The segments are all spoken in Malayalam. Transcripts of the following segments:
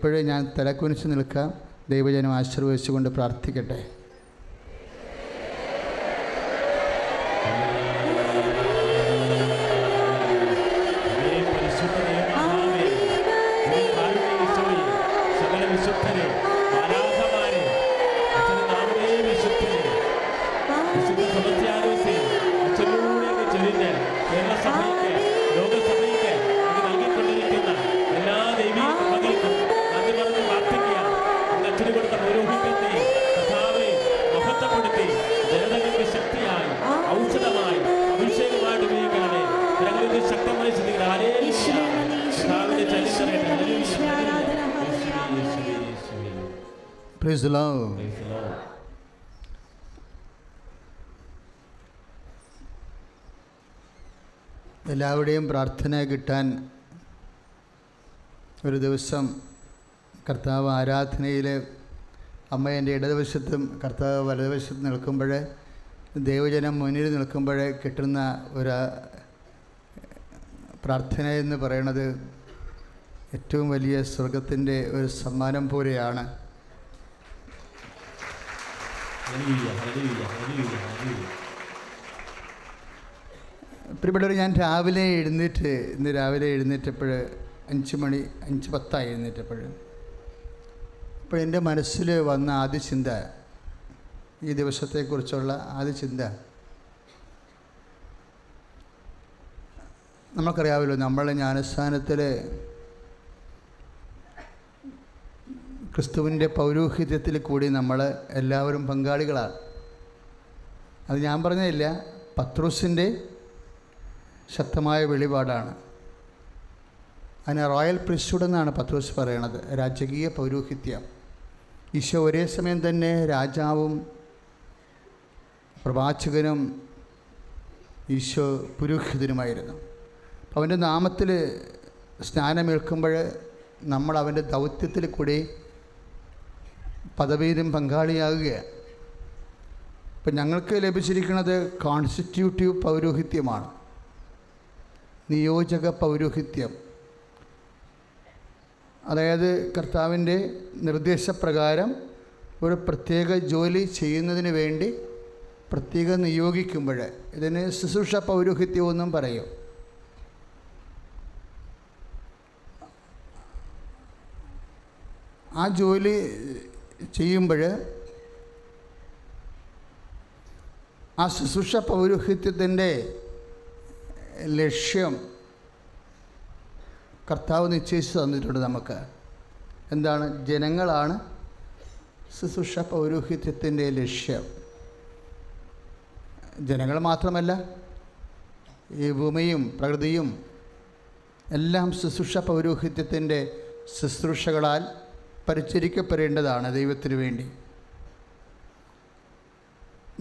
ഇപ്പോഴേ ഞാൻ തലക്കുനിച്ച് നിൽക്കാം. ദൈവജനം ആശീർവദിച്ചുകൊണ്ട് പ്രാർത്ഥിക്കട്ടെ. Praise the Lord. എല്ലാവരുടെയും പ്രാർത്ഥന കിട്ടാൻ ഒരു ദിവസം കർത്താവ് ആരാധനയിൽ അമ്മ എൻ്റെ ഇടതുവശത്തും കർത്താവ് വലതുവശത്തും നിൽക്കുമ്പോൾ, ദൈവജനം മുന്നിൽ നിൽക്കുമ്പോൾ കിട്ടുന്ന ഒരു പ്രാർത്ഥന എന്ന് പറയുന്നത് ഏറ്റവും വലിയ സ്വർഗത്തിൻ്റെ ഒരു സമ്മാനം പോലെയാണ്. പ്രിയപ്പെട്ടവർ, ഞാൻ ഇന്ന് രാവിലെ എഴുന്നേറ്റപ്പോൾ 5:10 എഴുന്നേറ്റപ്പോൾ അപ്പോൾ എൻ്റെ മനസ്സിൽ വന്ന ആദ്യ ചിന്ത, ഈ ദിവസത്തെക്കുറിച്ചുള്ള ആദ്യ ചിന്ത, നമുക്കറിയാമല്ലോ, നമ്മളെ ജ്ഞാനസ്ഥാനത്തിൽ ക്രിസ്തുവിൻ്റെ പൗരോഹിത്യത്തിൽ കൂടി നമ്മൾ എല്ലാവരും പങ്കാളികളാണ്. അത് ഞാൻ പറഞ്ഞതില്ല, പത്രോസിൻ്റെ ശക്തമായ വെളിപാടാണ്. അതിന് റോയൽ പ്രിസ്റ്റ്ഹുഡ് എന്നാണ് പത്രോസ് പറയണത്, രാജകീയ പൗരോഹിത്യം. ഈശോ ഒരേ സമയം തന്നെ രാജാവും പ്രവാചകനും ഈശോ പുരോഹിതനുമായിരുന്നു. അവൻ്റെ നാമത്തിൽ സ്നാനമേൽക്കുമ്പോൾ നമ്മൾ അവൻ്റെ ദൗത്യത്തിൽ കൂടി പദവിയിലും പങ്കാളിയാകുകയാണ്. ഇപ്പം ഞങ്ങൾക്ക് ലഭിച്ചിരിക്കുന്നത് കോൺസ്റ്റിറ്റ്യൂട്ടീവ് പൗരോഹിത്യമാണ്, നിയോജക പൗരോഹിത്യം. അതായത് കർത്താവിൻ്റെ നിർദ്ദേശപ്രകാരം ഒരു പ്രത്യേക ജോലി ചെയ്യുന്നതിന് വേണ്ടി പ്രത്യേകം നിയോഗിക്കുമ്പോൾ ഇതിന് ശുശ്രൂഷ പൗരോഹിത്യമെന്നും പറയും. ആ ജോലി ചെയ്യുമ്പോൾ ആ ശുശ്രൂഷ പൗരോഹിത്യത്തിൻ്റെ ലക്ഷ്യം കർത്താവ് നിശ്ചയിച്ച് തന്നിട്ടുണ്ട് നമുക്ക്. എന്താണ്? ജനങ്ങളാണ് ശുശ്രൂഷ പൗരോഹിത്യത്തിൻ്റെ ലക്ഷ്യം. ജനങ്ങൾ മാത്രമല്ല, ഈ ഭൂമിയും പ്രകൃതിയും എല്ലാം ശുശ്രൂഷ പൗരോഹിത്യത്തിൻ്റെ ശുശ്രൂഷകളാൽ പരിചരിക്കപ്പെടേണ്ടതാണ് ദൈവത്തിന് വേണ്ടി.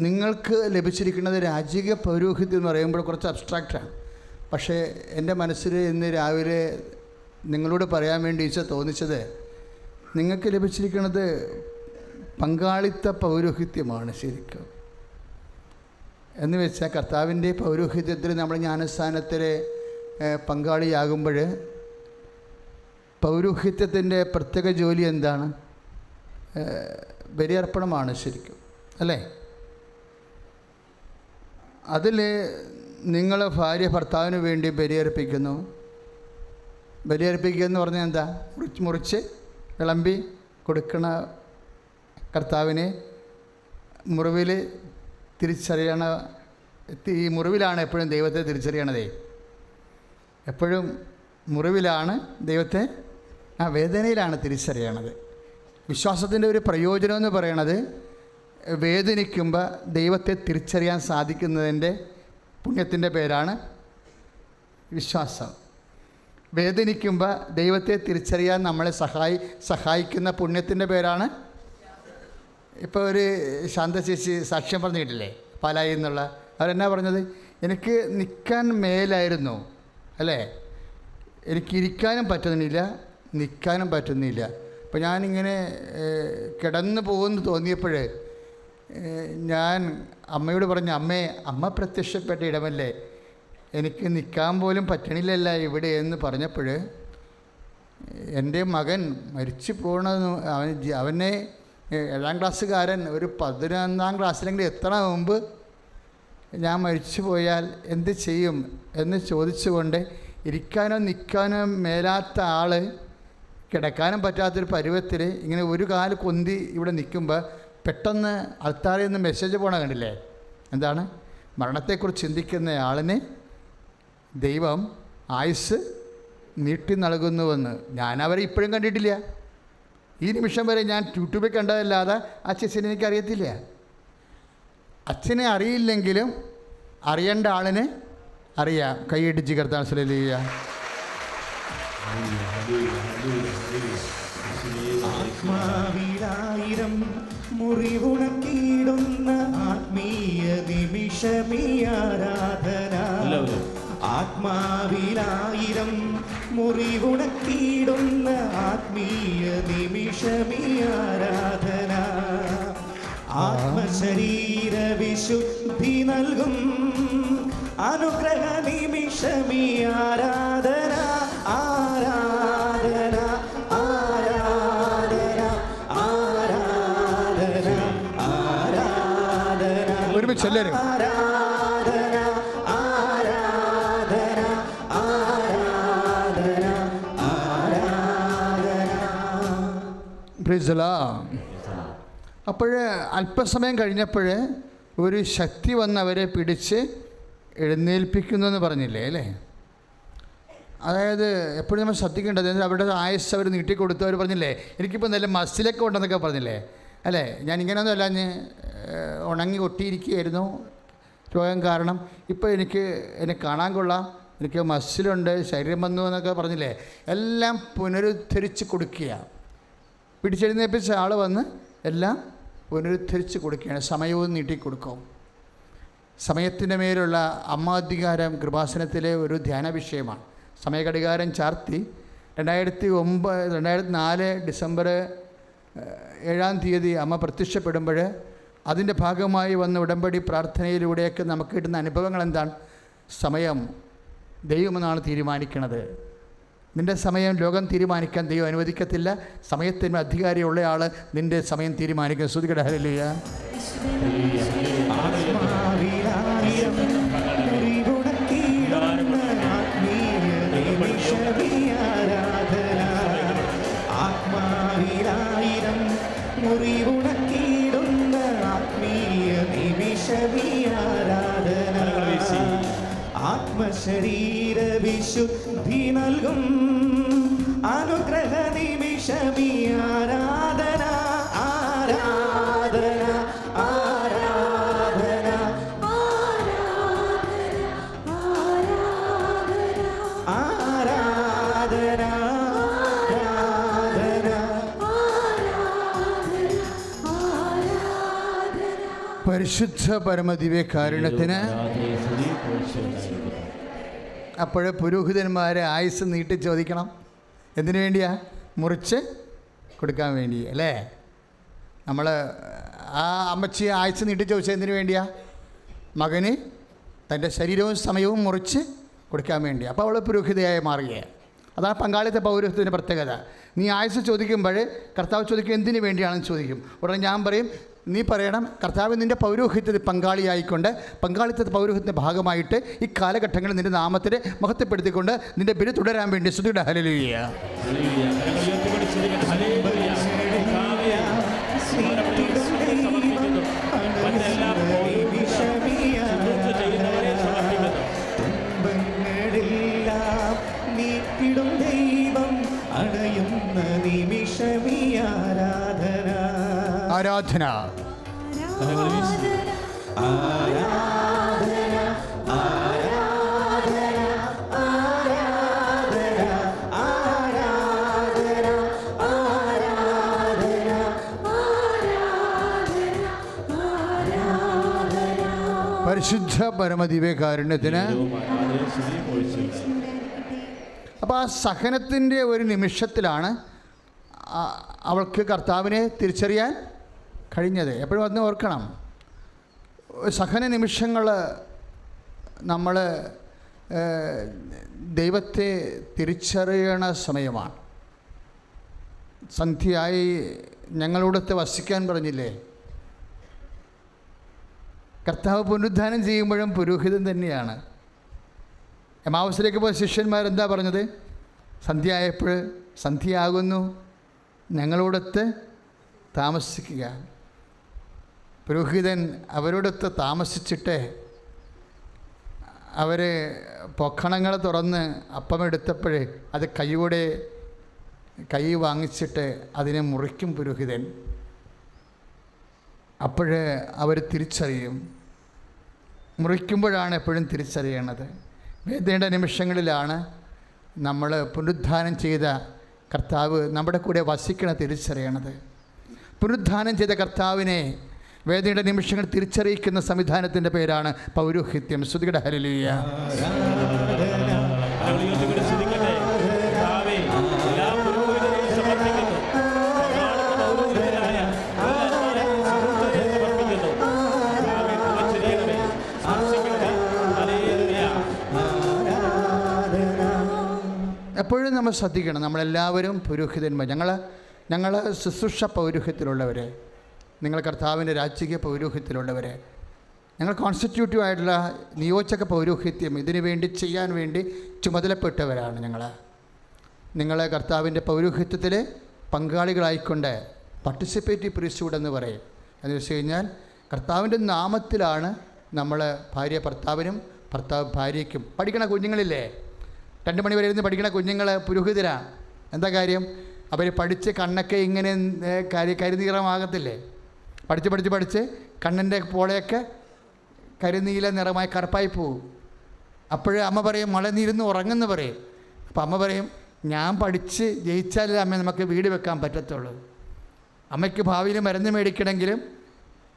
നിങ്ങൾക്ക് ലഭിച്ചിരിക്കുന്നത് രാജകീയ പൗരോഹിത്യം എന്ന് പറയുമ്പോൾ കുറച്ച് അബ്സ്ട്രാക്റ്റാണ്. പക്ഷേ എൻ്റെ മനസ്സിൽ ഇന്ന് രാവിലെ നിങ്ങളോട് പറയാൻ വേണ്ടി ഈശോ തോന്നിച്ചത്, നിങ്ങൾക്ക് ലഭിച്ചിരിക്കുന്നത് പങ്കാളിത്ത പൗരോഹിത്യമാണ് ശരിക്കും. എന്ന് വെച്ചാൽ കർത്താവിൻ്റെ പൗരോഹിത്യത്തിൽ നമ്മൾ ജ്ഞാനസ്ഥാനത്തിൽ പങ്കാളിയാകുമ്പോൾ പൗരോഹിത്യത്തിൻ്റെ പ്രത്യേക ജോലി എന്താണ്? ബലിയർപ്പണമാണ് ശരിക്കും, അല്ലേ? അതിൽ നിങ്ങൾ ഭാര്യ ഭർത്താവിന് വേണ്ടി ബലിയർപ്പിക്കുന്നു. ബലിയർപ്പിക്കുക എന്ന് പറഞ്ഞാൽ എന്താ? മുറിച്ച് വിളമ്പി കൊടുക്കണ കർത്താവിനെ മുറിവിൽ തിരിച്ചറിയണ. ഈ മുറിവിലാണ് എപ്പോഴും ദൈവത്തെ തിരിച്ചറിയണതേ. എപ്പോഴും മുറിവിലാണ് ദൈവത്തെ, ആ വേദനയിലാണ് തിരിച്ചറിയണത്. വിശ്വാസത്തിൻ്റെ ഒരു പ്രയോജനം എന്ന് പറയണത്, വേദനിക്കുമ്പോൾ ദൈവത്തെ തിരിച്ചറിയാൻ സാധിക്കുന്നതിൻ്റെ പുണ്യത്തിൻ്റെ പേരാണ് വിശ്വാസം. വേദനിക്കുമ്പോൾ ദൈവത്തെ തിരിച്ചറിയാൻ നമ്മളെ സഹായിക്കുന്ന പുണ്യത്തിൻ്റെ പേരാണ്. ഇപ്പോൾ ഒരു ശാന്തശേഷി സാക്ഷ്യം പറഞ്ഞിട്ടില്ലേ, പാലായിൽ നിന്നുള്ള, അവരെന്നാ പറഞ്ഞത്? എനിക്ക് നിൽക്കാൻ മേലായിരുന്നു, അല്ലേ? എനിക്കിരിക്കാനും പറ്റുന്നില്ല, നിൽക്കാനും പറ്റുന്നില്ല. അപ്പോൾ ഞാനിങ്ങനെ കിടന്നു പോകുമെന്ന് തോന്നിയപ്പോൾ ഞാൻ അമ്മയോട് പറഞ്ഞു, അമ്മ പ്രത്യക്ഷപ്പെട്ട ഇടമല്ലേ, എനിക്ക് നിൽക്കാൻ പോലും പറ്റണില്ലല്ല ഇവിടെ എന്ന് പറഞ്ഞപ്പോൾ എൻ്റെ മകൻ മരിച്ചു പോകണമെന്ന് അവനെ 7ാം ക്ലാസ്സുകാരൻ ഒരു 11ാം ക്ലാസ്സിലെങ്കിലും എത്തണ മുമ്പ് ഞാൻ മരിച്ചു പോയാൽ എന്ത് ചെയ്യും എന്ന് ചോദിച്ചുകൊണ്ട് ഇരിക്കാനോ നിൽക്കാനോ മേലാത്ത ആൾ കിടക്കാനും പറ്റാത്തൊരു പരുവത്തിൽ ഇങ്ങനെ ഒരു കാല് കൊന്തി ഇവിടെ നിൽക്കുമ്പോൾ പെട്ടെന്ന് അൾത്താറിൽ നിന്ന് മെസ്സേജ് പോകണ കണ്ടില്ലേ? എന്താണ്? മരണത്തെക്കുറിച്ച് ചിന്തിക്കുന്ന ആളിന് ദൈവം ആയുസ് നീട്ടി നൽകുന്നുവെന്ന്. ഞാനവരെ ഇപ്പോഴും കണ്ടിട്ടില്ല. ഈ നിമിഷം വരെ ഞാൻ യൂട്യൂബിൽ കണ്ടതല്ലാതെ ആ ചേച്ചിനെ എനിക്കറിയത്തില്ല. അച്ഛനെ അറിയില്ലെങ്കിലും അറിയേണ്ട ആളിനെ അറിയാം. കൈയിടിച്ച് കർത്താൻ ഹല്ലേലൂയ. ആത്മാവിലായിരം മുറിവുണക്കിടുന്ന ആത്മീയ നിമിഷമീ ആരാധന. ആത്മാവിലായിരം മുറിവുണക്കിടുന്ന ആത്മീയ നിമിഷമീ ആരാധന. ആത്മശരീര വിശുദ്ധി നൽകും അനുഗ്രഹ നിമിഷമീ ആരാധന. ആരാധന ആരാധന ആരാധന ആരാധന. ഒരുമിച്ച് എല്ലാവരും ആരാധന ആരാധന ആരാധന ആരാധന. Price the Lord. അപ്പോൾ അല്പസമയം കഴിഞ്ഞപ്പോൾ ഒരു ശക്തി വന്നവരെ പിടിച്ച് എഴുന്നേൽപ്പിക്കുന്നു എന്ന് പറഞ്ഞില്ലേ അല്ലേ? അതായത് എപ്പോഴും നമ്മൾ ശ്രദ്ധിക്കേണ്ടത് അവരുടെ ആയുസ് അവർ നീട്ടിക്കൊടുത്തു. അവർ പറഞ്ഞില്ലേ എനിക്കിപ്പോൾ നല്ല മസിലൊക്കെ ഉണ്ടെന്നൊക്കെ പറഞ്ഞില്ലേ അല്ലേ? ഞാൻ ഇങ്ങനെയൊന്നും അല്ല, ഞാൻ ഉണങ്ങി ഒട്ടിയിരിക്കുകയായിരുന്നു രോഗം കാരണം. ഇപ്പോൾ എന്നെ കാണാൻ കൊള്ളാം, എനിക്ക് മസിലുണ്ട്, ശരീരം വന്നു എന്നൊക്കെ പറഞ്ഞില്ലേ? എല്ലാം പുനരുദ്ധരിച്ച് കൊടുക്കുക. പിടിച്ചെഴുന്നേൽപ്പിച്ച ആൾ വന്ന് എല്ലാം പുനരുദ്ധരിച്ച് കൊടുക്കുകയാണ്. സമയവും നീട്ടിക്കൊടുക്കും. സമയത്തിൻ്റെ മേലുള്ള അമ്മാധികാരം കൃപാസനത്തിലെ ഒരു ധ്യാന വിഷയമാണ്. സമയഘടികാരം ചാർത്തി 2004 ഡിസംബർ 7-ാം തീയതി അമ്മ പ്രത്യക്ഷപ്പെടുമ്പോൾ അതിൻ്റെ ഭാഗമായി വന്ന ഉടമ്പടി പ്രാർത്ഥനയിലൂടെയൊക്കെ നമുക്ക് കിട്ടുന്ന അനുഭവങ്ങൾ എന്താണ്? സമയം ദൈവമെന്നാണ് തീരുമാനിക്കുന്നത്. നിൻ്റെ സമയം ലോകം തീരുമാനിക്കാൻ ദൈവം അനുവദിക്കത്തില്ല. സമയത്തിന് അധികാരിയുള്ള ആൾ നിൻ്റെ സമയം തീരുമാനിക്കും. സ്തുതിക്കട്ടെ ഹല്ലേലൂയ. ആത്മാവിലായിരം മുറിവുണക്കിടുന്ന ആത്മീയ നിമിഷമീ ആരാധന. ആത്മശരീര വിശുദ്ധി നൽകും അനുഗ്രഹ നിമിഷമീ ആരാധന. ആരാധന ആരാധന ആരാധന പരിശുദ്ധ പരമദിവ്യകാരുണ്യത്തിന്. അപ്പോൾ പുരോഹിതന്മാരെ ആയുസ് നീട്ടി ചോദിക്കണം. എന്തിനു വേണ്ടിയാ? മുറിച്ച് കൊടുക്കാൻ വേണ്ടി അല്ലേ? നമ്മൾ ആ അമ്മച്ചി ആയുസ് നീട്ടി ചോദിച്ചത് എന്തിനു വേണ്ടിയാ? മകന് തൻ്റെ ശരീരവും സമയവും മുറിച്ച് കൊടുക്കാൻ വേണ്ടി. അപ്പോൾ അവൾ പുരോഹിതയായി മാറുകയാണ്. അതാണ് പങ്കാളിത്ത പൗരോഹിത്യത്തിൻ്റെ പ്രത്യേകത. നീ ആയുസ് ചോദിക്കുമ്പോൾ കർത്താവ് ചോദിക്കും എന്തിനു വേണ്ടിയാണെന്ന് ചോദിക്കും. ഉടനെ ഞാൻ പറയും, നീ പറയണം കർത്താവ് നിൻ്റെ പൗരോഹിത്യത്തിൽ പങ്കാളിയായിക്കൊണ്ട് പങ്കാളിത്ത പൗരോഹിത്യത്തിൻ്റെ ഭാഗമായിട്ട് ഈ കാലഘട്ടങ്ങളിൽ നിൻ്റെ നാമത്തിൽ മഹത്വപ്പെടുത്തിക്കൊണ്ട് നിൻ്റെ ബലി തുടരാൻ വേണ്ടി. സ്തുതിയുടെ ഹല്ലേലൂയ. നീക്കിടും ദൈവം അണയുന്ന നിമിഷമീ ആരാധന. ആരാധന ആരാധന ആരാധന ആരാധന ആരാധന ആരാധന ആരാധന. പരിശുദ്ധ പരമദിവ്യകാരുണ്യത്തിന്. അപ്പോൾ ആ സഹനത്തിൻ്റെ ഒരു നിമിഷത്തിലാണ് അവൾക്ക് കർത്താവിനെ തിരിച്ചറിയാൻ കഴിഞ്ഞത്. എപ്പോഴും അതിനെ ഓർക്കണം. സഹന നിമിഷങ്ങൾ നമ്മൾ ദൈവത്തെ തിരിച്ചറിയണ സമയമാണ്. സന്ധ്യയായി ഞങ്ങളോടൊത്ത് വസിക്കാൻ പറഞ്ഞില്ലേ? കർത്താവ് പുനരുദ്ധാനം ചെയ്യുമ്പോഴും പുരോഹിതൻ തന്നെയാണ്. എമാവുസിലേക്ക് പോയ ശിഷ്യന്മാരെന്താ പറഞ്ഞത്? സന്ധ്യയായപ്പോൾ സന്ധ്യയാകുന്നു, ഞങ്ങളോടൊത്ത് താമസിക്കുക. പുരോഹിതൻ അവരോടൊത്ത് താമസിച്ചിട്ട് അവർ പൊക്കണങ്ങൾ തുറന്ന് അപ്പമെടുത്തപ്പോഴേ അത് കൈ വാങ്ങിച്ചിട്ട് അതിനെ മുറിക്കും പുരോഹിതൻ. അപ്പോൾ അവർ തിരിച്ചറിയും. മുറിക്കുമ്പോഴാണ് എപ്പോഴും തിരിച്ചറിയണത്. വേദനയുടെ നിമിഷങ്ങളിലാണ് നമ്മൾ പുനരുദ്ധാനം ചെയ്ത കർത്താവ് നമ്മുടെ കൂടെ വസിക്കണ തിരിച്ചറിയണത്. പുനരുദ്ധാനം ചെയ്ത കർത്താവിനെ വേദനയുടെ നിമിഷങ്ങൾ തിരിച്ചറിയിക്കുന്ന സംവിധാനത്തിൻ്റെ പേരാണ് പൗരോഹിത്യം. സ്തുതിക്കട്ടെ, ഹല്ലേലൂയ. എപ്പോഴും നമ്മൾ ശ്രദ്ധിക്കണം, നമ്മളെല്ലാവരും പുരോഹിതന്മാർ. ഞങ്ങൾ ശുശ്രൂഷ പൗരോഹിത്യത്തിലുള്ളവർ, നിങ്ങൾ കർത്താവിൻ്റെ രാജകീയ പൗരോഹിത്യത്തിലുള്ളവർ, ഞങ്ങൾ കോൺസ്റ്റിറ്റ്യൂട്ടീവ് ആയിട്ടുള്ള നിയോജക പൗരോഹിത്യം ഇതിനു വേണ്ടി ചെയ്യാൻ വേണ്ടി ചുമതലപ്പെട്ടവരാണ് നിങ്ങൾ കർത്താവിൻ്റെ പൗരോഹിത്യത്തിൽ പങ്കാളികളായിക്കൊണ്ട് പാർട്ടിസിപ്പേറ്റീവ് പ്രീസ്റ്റ്ഹുഡ് എന്ന് പറയും. എന്ന് വെച്ച് കഴിഞ്ഞാൽ കർത്താവിൻ്റെ നാമത്തിലാണ് നമ്മൾ ഭാര്യ ഭർത്താവിനും ഭർത്താവ് ഭാര്യയ്ക്കും. പഠിക്കണ കുഞ്ഞുങ്ങളില്ലേ, 2 മണി വരെ ഇരുന്ന് പഠിക്കണ കുഞ്ഞുങ്ങൾ പുരോഹിതരാണ്. എന്താ കാര്യം? അവർ പഠിച്ച് കണ്ണൊക്കെ ഇങ്ങനെ കരിനീറമാകത്തില്ലേ? പഠിച്ച് കണ്ണിൻ്റെ പോളയൊക്കെ കരിനീല നിറമായി കറുപ്പായി പോവും. അപ്പോഴേ അമ്മ പറയും മഴ നീരുന്ന് ഉറങ്ങുന്നു പറയും. അപ്പോൾ അമ്മ പറയും, ഞാൻ പഠിച്ച് ജയിച്ചാലേ അമ്മ നമുക്ക് വീട് വെക്കാൻ പറ്റത്തുള്ളൂ. അമ്മയ്ക്ക് ഭാവിയിൽ മരുന്ന് മേടിക്കണമെങ്കിലും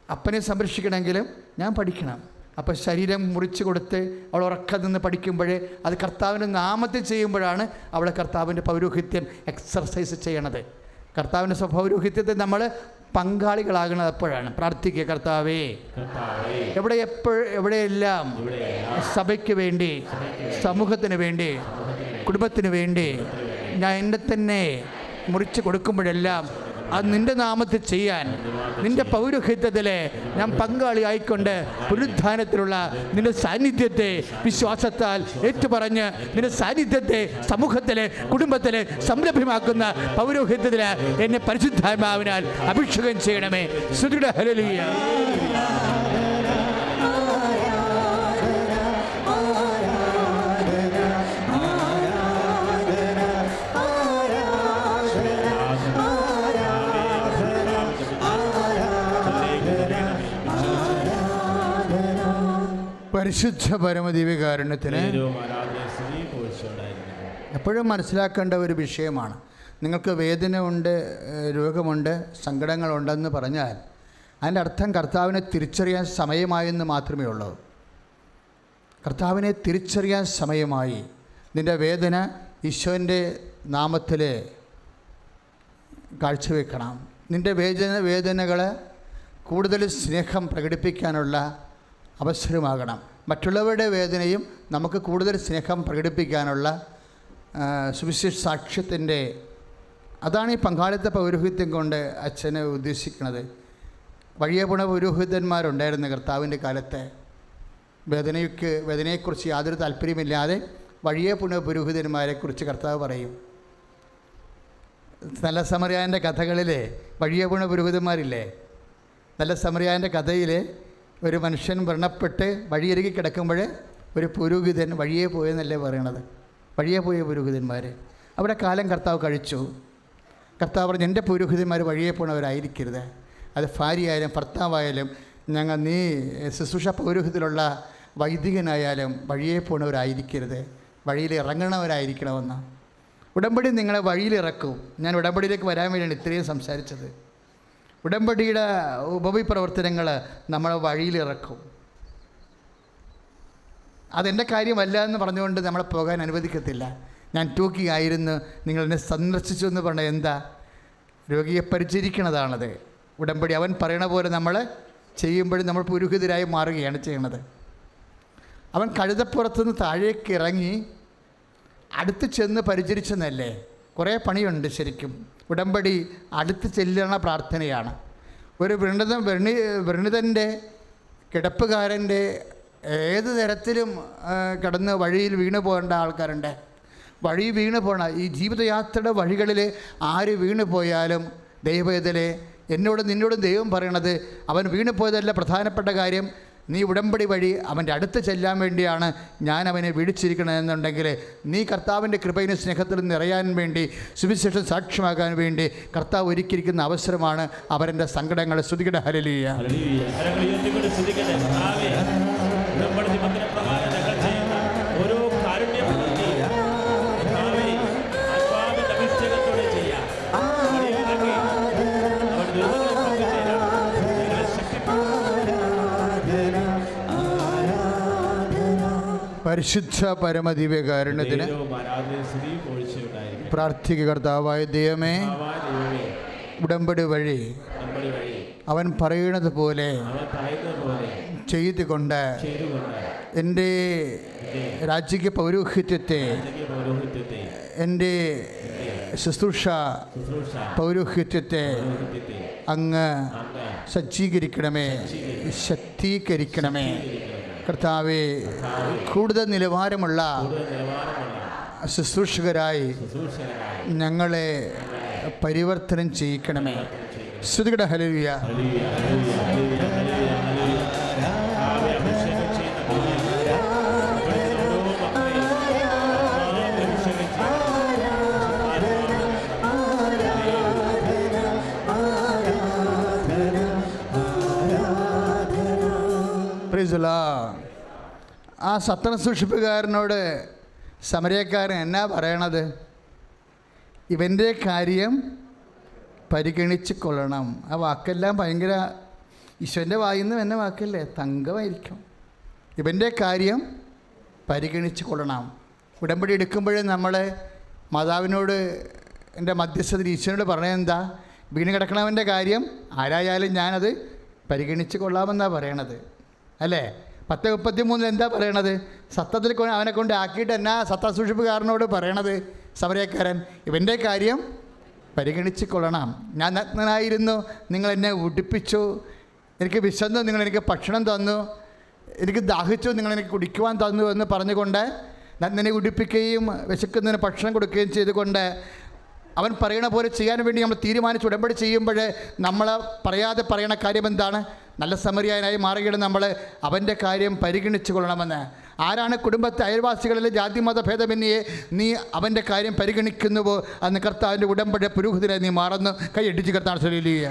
അപ്പനെ സംരക്ഷിക്കണമെങ്കിലും ഞാൻ പഠിക്കണം. അപ്പോൾ ശരീരം മുറിച്ച് കൊടുത്ത് അവൾ ഉറക്കം നിന്ന് പഠിക്കുമ്പോഴേ അത് കർത്താവിൻ്റെ നാമത്തിൽ ചെയ്യുമ്പോഴാണ് അവൾ കർത്താവിൻ്റെ പൗരോഹിത്യം എക്സർസൈസ് ചെയ്യണത്. കർത്താവിൻ്റെ പൗരോഹിത്യത്തിൽ നമ്മൾ പങ്കാളികളാകണത് അപ്പോഴാണ്. പ്രാർത്ഥിക്കുക, കർത്താവേ എവിടെയെല്ലാം സഭയ്ക്ക് വേണ്ടി, സമൂഹത്തിന് വേണ്ടി, കുടുംബത്തിന് വേണ്ടി ഞാൻ എന്നെ തന്നെ മുറിച്ച് കൊടുക്കുമ്പോഴെല്ലാം അത് നിൻ്റെ നാമത്തിൽ ചെയ്യാൻ, നിൻ്റെ പൗരോഹിത്യത്തിൽ ഞാൻ പങ്കാളിയായിക്കൊണ്ട് പുനരുദ്ധാനത്തിലുള്ള നിൻ്റെ സാന്നിധ്യത്തെ വിശ്വാസത്താൽ ഏറ്റുപറഞ്ഞ് നിൻ്റെ സാന്നിധ്യത്തെ സമൂഹത്തിലെ കുടുംബത്തിലെ സംരംഭമാക്കുന്ന പൗരോഹിത്യത്തിൽ എന്നെ പരിശുദ്ധാത്മാവിനാൽ അഭിഷേകം ചെയ്യണമേ. സ്തുതിയുടെ ഹല്ലേലൂയ. പരിശുദ്ധ പരമദിവ്യകാരുണ്യത്തിന് എപ്പോഴും മനസ്സിലാക്കേണ്ട ഒരു വിഷയമാണ്. നിങ്ങൾക്ക് വേദന ഉണ്ട്, രോഗമുണ്ട്, സങ്കടങ്ങളുണ്ടെന്ന് പറഞ്ഞാൽ അതിൻ്റെ അർത്ഥം കർത്താവിനെ തിരിച്ചറിയാൻ സമയമായെന്ന് മാത്രമേ ഉള്ളൂ. കർത്താവിനെ തിരിച്ചറിയാൻ സമയമായി. നിൻ്റെ വേദന ഈശോൻ്റെ നാമത്തിൽ കാഴ്ചവെക്കണം. നിൻ്റെ വേദനകൾ കൂടുതൽ സ്നേഹം പ്രകടിപ്പിക്കാനുള്ള അവസരമാകണം. മറ്റുള്ളവരുടെ വേദനയും നമുക്ക് കൂടുതൽ സ്നേഹം പ്രകടിപ്പിക്കാനുള്ള സുവിശേഷ സാക്ഷ്യത്തിൻ്റെ അതാണ് ഈ പങ്കാളിത്ത പൗരോഹിത്യം കൊണ്ട് അച്ഛനെ ഉദ്ദേശിക്കുന്നത്. വഴിയെ പോണ പൗരോഹിതന്മാരുണ്ടായിരുന്നു കർത്താവിൻ്റെ കാലത്ത്. വേദനയെക്കുറിച്ച് യാതൊരു താല്പര്യമില്ലാതെ വഴിയെ പോണ പുരോഹിതന്മാരെക്കുറിച്ച് കർത്താവ് പറയും. നല്ല സമറിയാൻ്റെ കഥകളിലെ വഴിയെ പോണ പുരോഹിതന്മാരില്ലേ? നല്ല സമറിയാൻ്റെ കഥയിൽ ഒരു മനുഷ്യൻ വ്രണപ്പെട്ട് വഴിയരികി കിടക്കുമ്പോൾ ഒരു പുരോഹിതൻ വഴിയെ പോയെന്നല്ലേ പറയണത്. വഴിയെ പോയ പുരോഹിതന്മാർ അവിടെ കാലം കർത്താവ് കഴിച്ചു. കർത്താവ് പറഞ്ഞു, എൻ്റെ പുരോഹിതന്മാർ വഴിയെ പോണവരായിരിക്കരുത്. അത് ഭാര്യയായാലും ഭർത്താവായാലും നീ ശുശ്രൂഷ പൗരോഹിത്യത്തിലുള്ള വൈദികനായാലും വഴിയെ പോണവരായിരിക്കരുത്, വഴിയിൽ ഇറങ്ങണവരായിരിക്കണമെന്ന്. ഉടമ്പടി നിങ്ങളെ വഴിയിലിറക്കും. ഞാൻ ഉടമ്പടിയിലേക്ക് വരാൻ വേണ്ടിയാണ് ഇത്രയും സംസാരിച്ചത്. ഉടമ്പടിയുടെ ഉപവിപ്രവർത്തനങ്ങൾ നമ്മളെ വഴിയിലിറക്കും. അതെൻ്റെ കാര്യമല്ല എന്ന് പറഞ്ഞുകൊണ്ട് നമ്മളെ പോകാൻ അനുവദിക്കത്തില്ല. ഞാൻ ടൂക്കിയായിരുന്നു, നിങ്ങൾ എന്നെ സന്ദർശിച്ചു എന്ന് പറഞ്ഞാൽ എന്താ? രോഗിയെ പരിചരിക്കണതാണത്. ഉടമ്പടി അവൻ പറയണ പോലെ നമ്മൾ ചെയ്യുമ്പോഴും നമ്മൾ പുരോഹിതരായി മാറുകയാണ് ചെയ്യണത്. അവൻ കഴുതപ്പുറത്തുനിന്ന് താഴേക്ക് ഇറങ്ങി അടുത്ത് ചെന്ന് പരിചരിച്ചെന്നല്ലേ? കുറേ പണിയുണ്ട്. ശരിക്കും ഉടമ്പടി അടുത്ത് ചെല്ലുന്ന പ്രാർത്ഥനയാണ്. ഒരു വ്രണിതൻ്റെ കിടപ്പുകാരൻ്റെ ഏത് തരത്തിലും കിടന്ന് വഴിയിൽ വീണു പോകേണ്ട ആൾക്കാരുണ്ട്. വഴി വീണു പോകണ ഈ ജീവിതയാത്രയുടെ വഴികളിൽ ആര് വീണു പോയാലും ദൈവവേദലെ നിന്നോടും ദൈവം പറയണത് അവൻ വീണു പോയതല്ല പ്രധാനപ്പെട്ട കാര്യം. നീ ഉടമ്പടി വഴി അവൻ്റെ അടുത്ത് ചെല്ലാൻ വേണ്ടിയാണ് ഞാൻ അവനെ വിളിച്ചിരിക്കണമെന്നുണ്ടെങ്കിൽ നീ കർത്താവിൻ്റെ കൃപയിലും സ്നേഹത്തിലും നിറയാൻ വേണ്ടി സുവിശേഷം സാക്ഷ്യമാക്കാൻ വേണ്ടി കർത്താവ് ഒരുക്കിയിരിക്കുന്ന അവസരമാണ്. അവരെൻ്റെ സങ്കടങ്ങളെ സ്തുതിക്കട്ടെ. ഹല്ലേലൂയ. ഓരോ കാരുണ്യ പരിശുദ്ധ പരമദിവ്യകാരുണ്യത്തിന് പ്രാർത്ഥിക്കുക. കർത്താവായ ദൈവമേ, ഉടമ്പടി വഴി അവൻ പറയുന്നത് പോലെ ചെയ്തുകൊണ്ട് എൻ്റെ രാജ്യക പൗരോഹിത്യത്തെ, എൻ്റെ ശുശ്രൂഷ പൗരോഹിത്യത്തെ അങ്ങ് സജ്ജീകരിക്കണമേ, ശക്തീകരിക്കണമേ. കർത്താവെ, കൂടുതൽ നിലവാരമുള്ള ശുശ്രൂഷകരായി ഞങ്ങളെ പരിവർത്തനം ചെയ്യിക്കണമേ. സ്തുതിക്കട്ടെ. ഹല്ലേലൂയ. ആ സത്രം സൂക്ഷിപ്പുകാരനോട് സമരക്കാരൻ എന്നാ പറയണത്? ഇവൻ്റെ കാര്യം പരിഗണിച്ച് കൊള്ളണം. ആ വാക്കെല്ലാം ഭയങ്കര ഈശോൻ്റെ വായിൽ നിന്ന് എന്നെ വാക്കല്ലേ, തങ്കമായിരിക്കും. ഇവൻ്റെ കാര്യം പരിഗണിച്ച് കൊള്ളണം. ഉടമ്പടി എടുക്കുമ്പോഴേ നമ്മൾ മാതാവിനോട് എൻ്റെ മധ്യസ്ഥതയിൽ ഈശോനോട് പറഞ്ഞതെന്താ? വീണ് കിടക്കണവൻ്റെ കാര്യം ആരായാലും ഞാനത് പരിഗണിച്ച് കൊള്ളാമെന്നാണ് പറയണത്, അല്ലേ? 10:33 എന്താ പറയണത്? സത്തത്തിൽ അവനെ കൊണ്ട് ആക്കിയിട്ട് എന്നാ സത്തസൂക്ഷിപ്പുകാരനോട് പറയണത് സമരക്കാരൻ? ഇവൻ്റെ കാര്യം പരിഗണിച്ച് കൊള്ളണം. ഞാൻ നഗ്നനായിരുന്നു, നിങ്ങൾ എന്നെ ഉടുപ്പിച്ചു. എനിക്ക് വിശന്നു, നിങ്ങൾ എനിക്ക് ഭക്ഷണം തന്നു. എനിക്ക് ദാഹിച്ചു, നിങ്ങൾ എനിക്ക് കുടിക്കുവാൻ തന്നു എന്ന് പറഞ്ഞുകൊണ്ട് നഗ്നനെ ഉടുപ്പിക്കുകയും വിശക്കുന്നതിന് ഭക്ഷണം കൊടുക്കുകയും ചെയ്തുകൊണ്ട് അവൻ പറയണ പോലെ ചെയ്യാൻ വേണ്ടി നമ്മൾ തീരുമാനിച്ച് ഉടമ്പടി ചെയ്യുമ്പോൾ നമ്മൾ പറയാതെ പറയണ കാര്യം എന്താണ്? നല്ല സമരിയാനായി മാറുകയാണ് നമ്മൾ അവൻ്റെ കാര്യം പരിഗണിച്ച് കൊള്ളണമെന്ന്. ആരാണ് കുടുംബത്തെ, അയൽവാസികളിലെ ജാതിമത ഭേദമന്യേ നീ അവൻ്റെ കാര്യം പരിഗണിക്കുന്നുവോ അന്ന് കർത്താവിൻ്റെ ഉടമ്പടി പുരോഹിതനായി നീ മാറുന്നു. കൈയടിച്ച് കർത്താവ് ഹല്ലേലൂയ.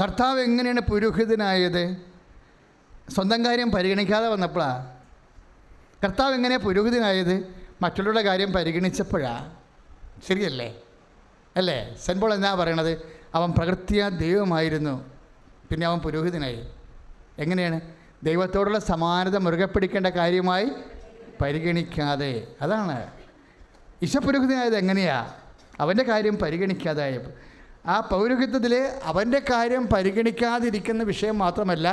കർത്താവ് എങ്ങനെയാണ് പുരോഹിതനായത്? സ്വന്തം കാര്യം പരിഗണിക്കാതെ വന്നപ്പോഴാണ്. കർത്താവ് എങ്ങനെയാണ് പുരോഹിതനായത്? മറ്റുള്ളവരുടെ കാര്യം പരിഗണിച്ചപ്പോഴാണ്. ശരിയല്ലേ? അല്ലേ? സെൻറ്റ് പോൾ എന്നാ പറയണത്? അവൻ പ്രകൃത്യാ ദൈവമായിരുന്നു, പിന്നെ അവൻ പുരോഹിതനായി. എങ്ങനെയാണ്? ദൈവത്തോടുള്ള സമാനത മുറുകെ പിടിക്കേണ്ട കാര്യമായി പരിഗണിക്കാതെ. അതാണ് ഈശോ പുരോഹിതനായത്. എങ്ങനെയാണ്? അവൻ്റെ കാര്യം പരിഗണിക്കാതായ. ആ പൗരോഹിത്യത്തിൽ അവൻ്റെ കാര്യം പരിഗണിക്കാതിരിക്കുന്ന വിഷയം മാത്രമല്ല,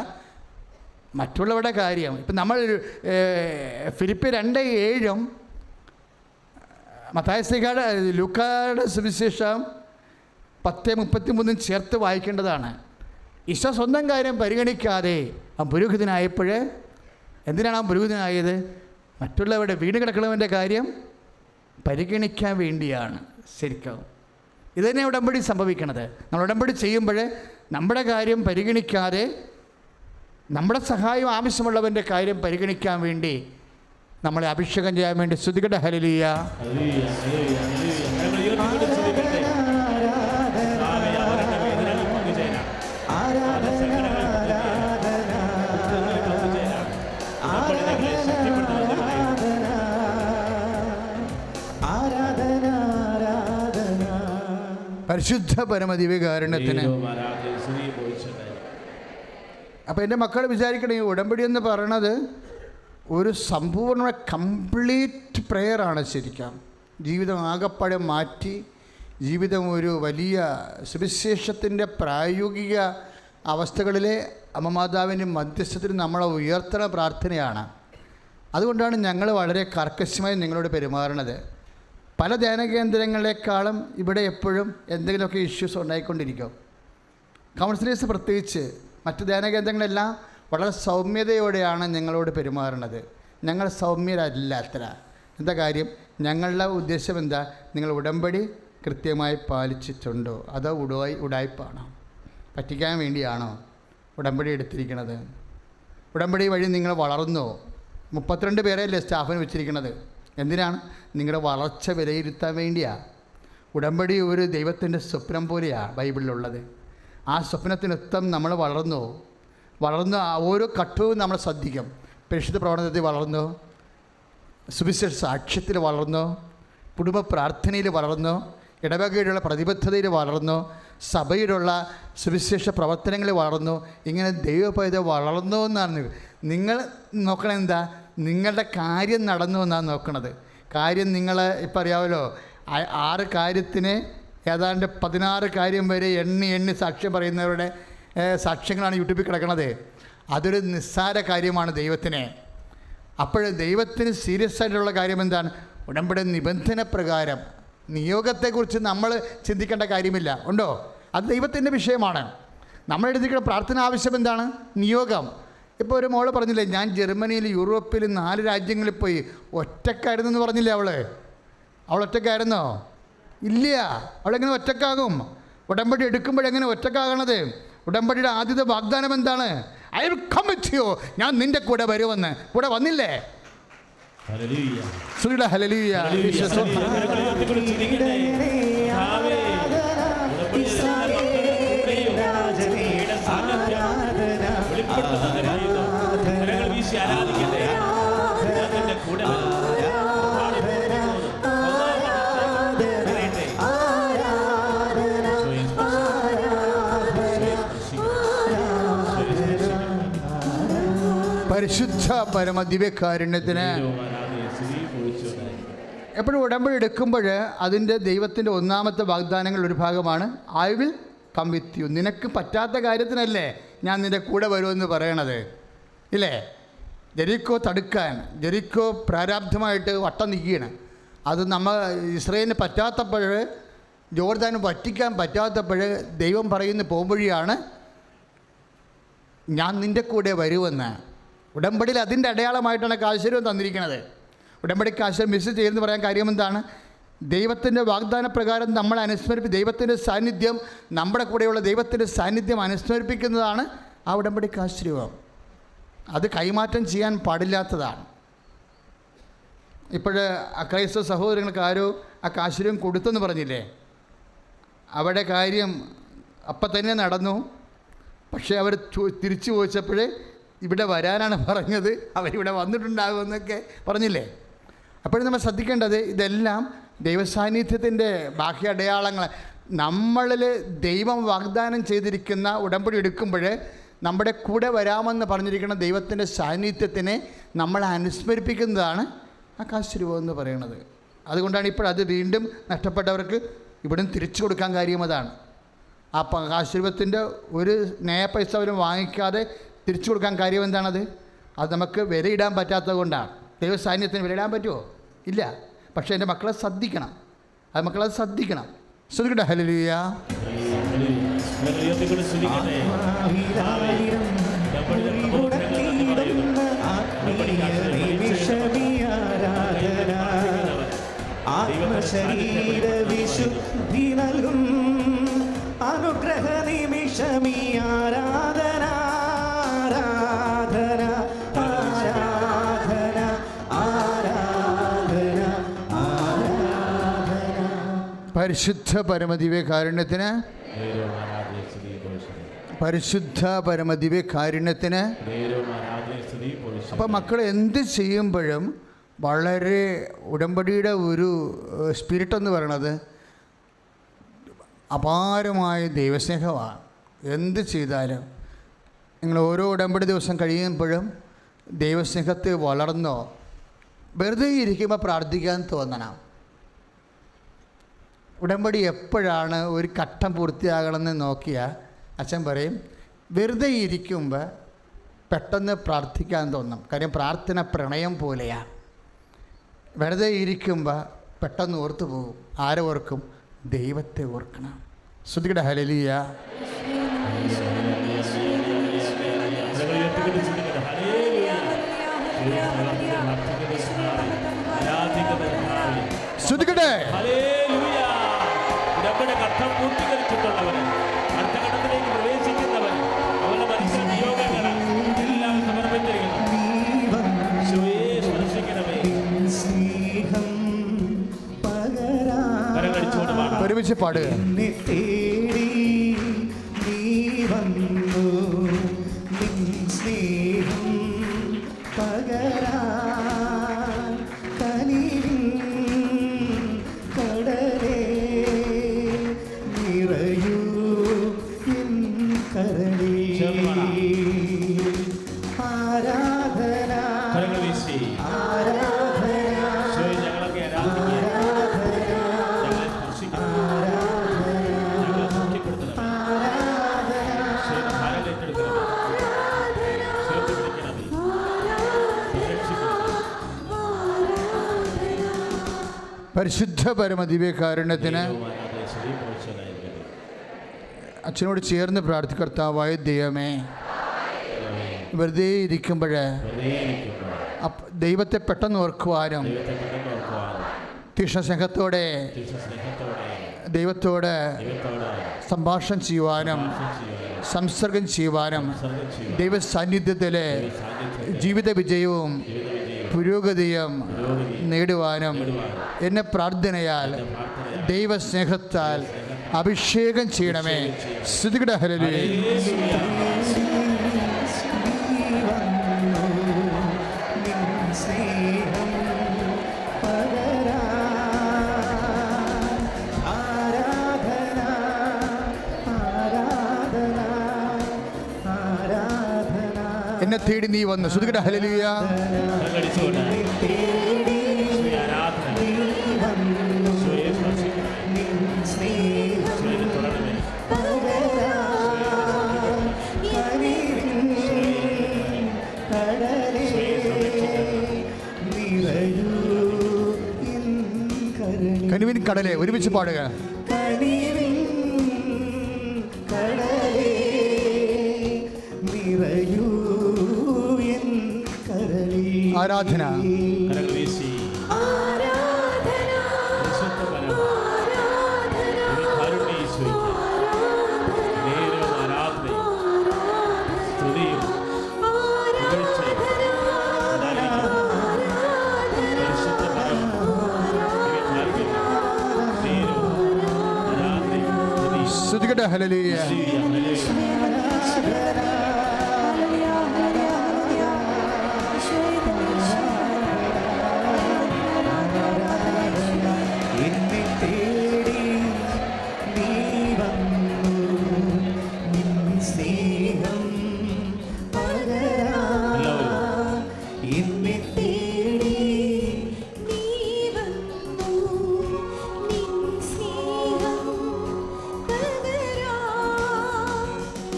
മറ്റുള്ളവരുടെ കാര്യം. ഇപ്പം നമ്മൾ ഫിലിപ്പ് 2:7 മത്തായിയുടെ ലൂക്കായുടെ സുവിശേഷം 10:33 ചേർത്ത് വായിക്കേണ്ടതാണ്. ഈശോ സ്വന്തം കാര്യം പരിഗണിക്കാതെ അവൻ പുരോഹിതനായപ്പോൾ എന്തിനാണ് അവൻ പുരോഹിതനായത്? മറ്റുള്ളവരുടെ വീട് കിടക്കുന്നവൻ്റെ കാര്യം പരിഗണിക്കാൻ വേണ്ടിയാണ്. ശരിക്കും ഇത് തന്നെ ഉടമ്പടി സംഭവിക്കണത്. നമ്മൾ ഉടമ്പടി ചെയ്യുമ്പോൾ നമ്മുടെ കാര്യം പരിഗണിക്കാതെ നമ്മുടെ സഹായം ആവശ്യമുള്ളവൻ്റെ കാര്യം പരിഗണിക്കാൻ വേണ്ടി നമ്മളെ അഭിഷേകം ചെയ്യാൻ വേണ്ടി സ്തുതിക്കട്ടെ. ഹല്ലേലൂയ. പരിശുദ്ധ പരമദിവ്യകാരുണ്യത്തിന്. അപ്പോൾ എൻ്റെ മക്കൾ വിചാരിക്കണം, ഈ ഉടമ്പടി എന്ന് പറയണത് ഒരു സമ്പൂർണ്ണ കംപ്ലീറ്റ് പ്രെയറാണ്. ശരിക്കും ജീവിതം ആകപ്പാടെ മാറ്റി, ജീവിതം ഒരു വലിയ സുവിശേഷത്തിൻ്റെ പ്രായോഗിക അവസ്ഥകളിലെ അമ്മമാതാവിൻ്റെ മധ്യസ്ഥത്തിൽ നമ്മളെ ഉയർത്തണ പ്രാർത്ഥനയാണ്. അതുകൊണ്ടാണ് ഞങ്ങൾ വളരെ കർക്കശമായി നിങ്ങളോട് പെരുമാറുന്നത്. പല ധ്യാന കേന്ദ്രങ്ങളെക്കാളും ഇവിടെ എപ്പോഴും എന്തെങ്കിലുമൊക്കെ ഇഷ്യൂസ് ഉണ്ടായിക്കൊണ്ടിരിക്കും. കൗൺസിലേഴ്സ് പ്രത്യേകിച്ച് മറ്റ് ധ്യാന കേന്ദ്രങ്ങളെല്ലാം വളരെ സൗമ്യതയോടെയാണ് ഞങ്ങളോട് പെരുമാറുന്നത്. ഞങ്ങൾ സൗമ്യരല്ല അത്ര. എന്താ കാര്യം? ഞങ്ങളുടെ ഉദ്ദേശം എന്താ? നിങ്ങൾ ഉടമ്പടി കൃത്യമായി പാലിച്ചിട്ടുണ്ടോ, അതോ ഉടായ്പാണോ, പറ്റിക്കാൻ വേണ്ടിയാണോ ഉടമ്പടി എടുത്തിരിക്കുന്നത്? ഉടമ്പടി വഴി നിങ്ങൾ വളർന്നോ? 32 പേരെയല്ലേ സ്റ്റാഫിന് വെച്ചിരിക്കുന്നത്. എന്തിനാണ്? നിങ്ങളുടെ വളർച്ച വിലയിരുത്താൻ വേണ്ടിയാണ്. ഉടമ്പടി ഒരു ദൈവത്തിൻ്റെ സ്വപ്നം പോലെയാണ് ബൈബിളിലുള്ളത്. ആ സ്വപ്നത്തിനൊത്തം നമ്മൾ വളർന്നു ഓരോ ഘട്ടവും നമ്മൾ ശ്രദ്ധിക്കും. പരിശുദ്ധ പ്രവർത്തനത്തിൽ വളർന്നു, സുവിശേഷ സാക്ഷ്യത്തിൽ വളർന്നു, കുടുംബ പ്രാർത്ഥനയിൽ വളർന്നു, ഇടവകയിലുള്ള പ്രതിബദ്ധതയിൽ വളർന്നു, സഭയിലുള്ള സുവിശേഷ പ്രവർത്തനങ്ങളിൽ വളർന്നു. ഇങ്ങനെ ദൈവപൈത വളർന്നു എന്നാണ് നിങ്ങൾ നോക്കണത്. എന്താ? നിങ്ങളുടെ കാര്യം നടന്നു എന്നാണ് നോക്കണത്. കാര്യം നിങ്ങൾ ഇപ്പം അറിയാമല്ലോ, 6 കാര്യത്തിന് ഏതാണ്ട് 16 കാര്യം വരെ എണ്ണി സാക്ഷ്യം പറയുന്നവരുടെ സാക്ഷ്യങ്ങളാണ് യൂട്യൂബിൽ കിടക്കുന്നത്. അതൊരു നിസ്സാര കാര്യമാണ് ദൈവത്തിന്. അപ്പോൾ ദൈവത്തിന് സീരിയസ് ആയിട്ടുള്ള കാര്യം എന്താണ്? ഉടമ്പടി നിബന്ധന പ്രകാരം നിയോഗത്തെക്കുറിച്ച് നമ്മൾ ചിന്തിക്കേണ്ട കാര്യമില്ല. ഉണ്ടോ? അത് ദൈവത്തിൻ്റെ വിഷയമാണ്. നമ്മൾ എഴുതിക്കുന്ന പ്രാർത്ഥന ആവശ്യം എന്താണ്? നിയോഗം. ഇപ്പോൾ ഒരു മോള് പറഞ്ഞില്ലേ, ഞാൻ ജർമ്മനിയിൽ യൂറോപ്പിൽ 4 രാജ്യങ്ങളിൽ പോയി ഒറ്റക്കായിരുന്നു എന്ന് പറഞ്ഞില്ലേ അവൾ ഒറ്റക്കായിരുന്നോ? ഇല്ല. അവളെങ്ങനെ ഒറ്റക്കാകും? ഉടമ്പടി എടുക്കുമ്പോഴെങ്ങനെ ഒറ്റക്കാകണത്? ഉടമ്പടിയുടെ ആദ്യത്തെ വാഗ്ദാനം എന്താണ്? I will come with you, ഞാൻ നിൻ്റെ കൂടെ വരുമെന്ന്. കൂടെ വന്നില്ലേ? ഹല്ലേലൂയ. പരിശുദ്ധ പരമദിവ്യകാരുണ്യത്തിന്. എപ്പോഴും ഉടമ്പടി എടുക്കുമ്പോൾ അതിൻ്റെ ദൈവത്തിൻ്റെ ഒന്നാമത്തെ വാഗ്ദാനങ്ങൾ ഒരു ഭാഗമാണ് I will come with you. നിനക്ക് പറ്റാത്ത കാര്യത്തിനല്ലേ ഞാൻ നിൻ്റെ കൂടെ വരുമെന്ന് പറയണത്, ഇല്ലേ? ജെറിക്കോ തടുക്കാൻ, ജെറിക്കോ പ്രാരാബ്ധമായിട്ട് വട്ടം നിൽക്കുകയാണ്. അത് ഇസ്രായേലിന് പറ്റാത്തപ്പോൾ, ജോർദാന് വറ്റിക്കാൻ പറ്റാത്തപ്പോൾ ദൈവം പറയുന്ന പോകുമ്പോഴാണ് ഞാൻ നിൻ്റെ കൂടെ വരുമെന്ന്. ഉടമ്പടിയിൽ അതിൻ്റെ അടയാളമായിട്ടാണ് കാശ്വരം തന്നിരിക്കുന്നത്. ഉടമ്പടി കാശ്വരം മിസ് ചെയ്യുമെന്ന് പറയാൻ കാര്യം എന്താണ്? ദൈവത്തിൻ്റെ വാഗ്ദാന പ്രകാരം നമ്മൾ ദൈവത്തിൻ്റെ സാന്നിധ്യം, നമ്മുടെ കൂടെയുള്ള ദൈവത്തിൻ്റെ സാന്നിധ്യം അനുസ്മരിപ്പിക്കുന്നതാണ് ആ ഉടമ്പടി കാശ്വരം. അത് കൈമാറ്റം ചെയ്യാൻ പാടില്ലാത്തതാണ്. ഇപ്പോൾ ക്രൈസ്തവ സഹോദരങ്ങൾക്ക് ആരോ ആ കാശ്വരം കൊടുത്തെന്ന് പറഞ്ഞില്ലേ? അവിടെ കാര്യം അപ്പം തന്നെ നടന്നു. പക്ഷേ അവർ തിരിച്ചു ചോദിച്ചപ്പോൾ ഇവിടെ വരാനാണ് പറഞ്ഞത്, അവരിവിടെ വന്നിട്ടുണ്ടാകുമെന്നൊക്കെ പറഞ്ഞില്ലേ? അപ്പോഴും നമ്മൾ ശ്രദ്ധിക്കേണ്ടത് ഇതെല്ലാം ദൈവസാന്നിധ്യത്തിൻ്റെ ബാഹ്യ അടയാളങ്ങൾ. നമ്മളിൽ ദൈവം വാഗ്ദാനം ചെയ്തിരിക്കുന്ന ഉടമ്പടി എടുക്കുമ്പോൾ നമ്മുടെ കൂടെ വരാമെന്ന് പറഞ്ഞിരിക്കുന്ന ദൈവത്തിൻ്റെ സാന്നിധ്യത്തിനെ നമ്മൾ അനുസ്മരിപ്പിക്കുന്നതാണ് ആ കാശ്വരൂപം എന്ന് പറയുന്നത്. അതുകൊണ്ടാണ് ഇപ്പോൾ അത് വീണ്ടും നഷ്ടപ്പെട്ടവർക്ക് ഇവിടുന്ന് തിരിച്ചു കൊടുക്കാൻ കാര്യം അതാണ്. ആ കാശ്വരൂപത്തിൻ്റെ ഒരു നയ പൈസ അവരും വാങ്ങിക്കാതെ തിരിച്ചു കൊടുക്കാൻ കാര്യം എന്താണത്? അത് നമുക്ക് വിലയിടാൻ പറ്റാത്തത് കൊണ്ടാണ്. ദൈവസാന്നിധ്യത്തിന് വിലയിടാൻ പറ്റുമോ? ഇല്ല. പക്ഷേ എൻ്റെ മക്കളെ ശ്രദ്ധിക്കണം, മക്കളത് ശ്രദ്ധിക്കണം. ശ്രദ്ധിക്കട്ടെ. ഹല്ലേലൂയ. ആത്മശരീര വിശുദ്ധി നൽകും അനുഗ്രഹ നിമിഷമീ ആരാധന, ആരാധന, ആരാധന, ആരാധന, ആരാധന. പരിശുദ്ധ പരമദിവ്യകാരുണ്യത്തിന്, പരിശുദ്ധ പരമദിവ്യകാരുണ്യത്തിന്. അപ്പം മക്കൾ എന്ത് ചെയ്യുമ്പോഴും വളരെ ഉടമ്പടിയുടെ ഒരു സ്പിരിറ്റ് എന്ന് പറയണത് അപാരമായ ദൈവസ്നേഹമാണ്. എന്ത് ചെയ്താലും നിങ്ങൾ ഓരോ ഉടമ്പടി ദിവസം കഴിയുമ്പോഴും ദൈവസ്നേഹത്തിൽ വളർന്നോ. വെറുതെ ഇരിക്കുമ്പോൾ പ്രാർത്ഥിക്കാൻ തോന്നണം. ഉടമ്പടി എപ്പോഴാണ് ഒരു ഘട്ടം പൂർത്തിയാകണമെന്ന് നോക്കിയാൽ അച്ഛൻ പറയും വെറുതെ ഇരിക്കുമ്പോൾ പെട്ടെന്ന് പ്രാർത്ഥിക്കാൻ തോന്നും. കാര്യം പ്രാർത്ഥന പ്രണയം പോലെയാണ്. വെറുതെ ഇരിക്കുമ്പോൾ പെട്ടെന്ന് ഓർത്തു പോകും. ആരെ ഓർക്കും? ദൈവത്തെ ഓർക്കണം. ശ്രുതികട ഹല്ലേലൂയ. ശ്രുതികടേ ഉടമ്പടി ഘട്ടം പൂർത്തീകരിച്ചിട്ടുള്ളവർ, അടുത്ത ഘട്ടത്തിലേക്ക് പ്രവേശിക്കുന്നവർ, അവരുടെ മനസ്സിലെ നിയോഗങ്ങൾ എല്ലാം സമർപ്പിച്ചിരിക്കുന്നു. സ്പർശിക്കണമേ. കരങ്ങളടിച്ചുകൊണ്ട് പാടാം. ഒരുമിച്ച് പാടുക. എന്നെ തേടി നീ വന്നു, നിൻ സ്നേഹം പകരാൻ കനിവിൻ കടലേ നിറയൂ എൻ കരളേ. ആരാധന കരങ്ങൾ വീശി ആരാധന ഞങ്ങളൊക്കെ ആരാധിക്കുക. ഞങ്ങളെ സ്പർശിക്കണം. ഞങ്ങളെ സൗഖ്യപ്പെടുത്തണം. ഭാരം ഏറ്റെടുക്കണം. ചേർത്ത് പിടിക്കണമേ. സംരക്ഷിക്കണം. പരിശുദ്ധ പരമദിവ്യകാരുണ്യത്തിന് അച്ഛനോട് ചേർന്ന് പ്രാർത്ഥിക്കർത്താവായ ദൈവമേ, വെറുതെ ഇരിക്കുമ്പോൾ ദൈവത്തെ പെട്ടെന്ന് ഓർക്കുവാനും തീക്ഷ്ണസ്നേഹത്തോടെ ദൈവത്തോട് സംഭാഷണം ചെയ്യുവാനും സംസർഗം ചെയ്യുവാനും ദൈവ സാന്നിധ്യത്തിൽ ജീവിത വിജയവും പുരോഗതിയും നേടുവാനും എന്നെ പ്രാർത്ഥനയാൽ ദൈവസ്നേഹത്താൽ അഭിഷേകം ചെയ്യണമേ. സ്തുതികട ഹല്ലേലൂയ. എന്നെ തേടി നീ വന്നു. സ്തുതികട ഹല്ലേലൂയ. കരങ്ങളടിച്ചുകൊണ്ട് ശ്രീ ആരാധന. ശ്രീയെ സ്പർശിക്കണം. ശ്രീയെ തുടരണമേ. കനിവിൻ കടലെ ഒരുമിച്ച് പാടുക. ആരാധന. കരങ്ങൾ വീശി പരിശുദ്ധ പരമ കാരുണ്യ ഈശോയ്ക്ക് നേരവും ആരാധനയും സ്തുതിയും പുകഴ്ചയും ഉണ്ടായിരിക്കുന്നു. പരിശുദ്ധ പരമ കാരുണ്യം നേരവും ആരാധനയും സ്തുതിയും. സ്തുതികട ഹല്ലേലൂയ. എന്നെ തേടി നീ വന്നു, നിൻ സ്നേഹം പകരാൻ. എന്നെ തേടി നീ വന്നു, നിൻ സ്നേഹം പകരാൻ.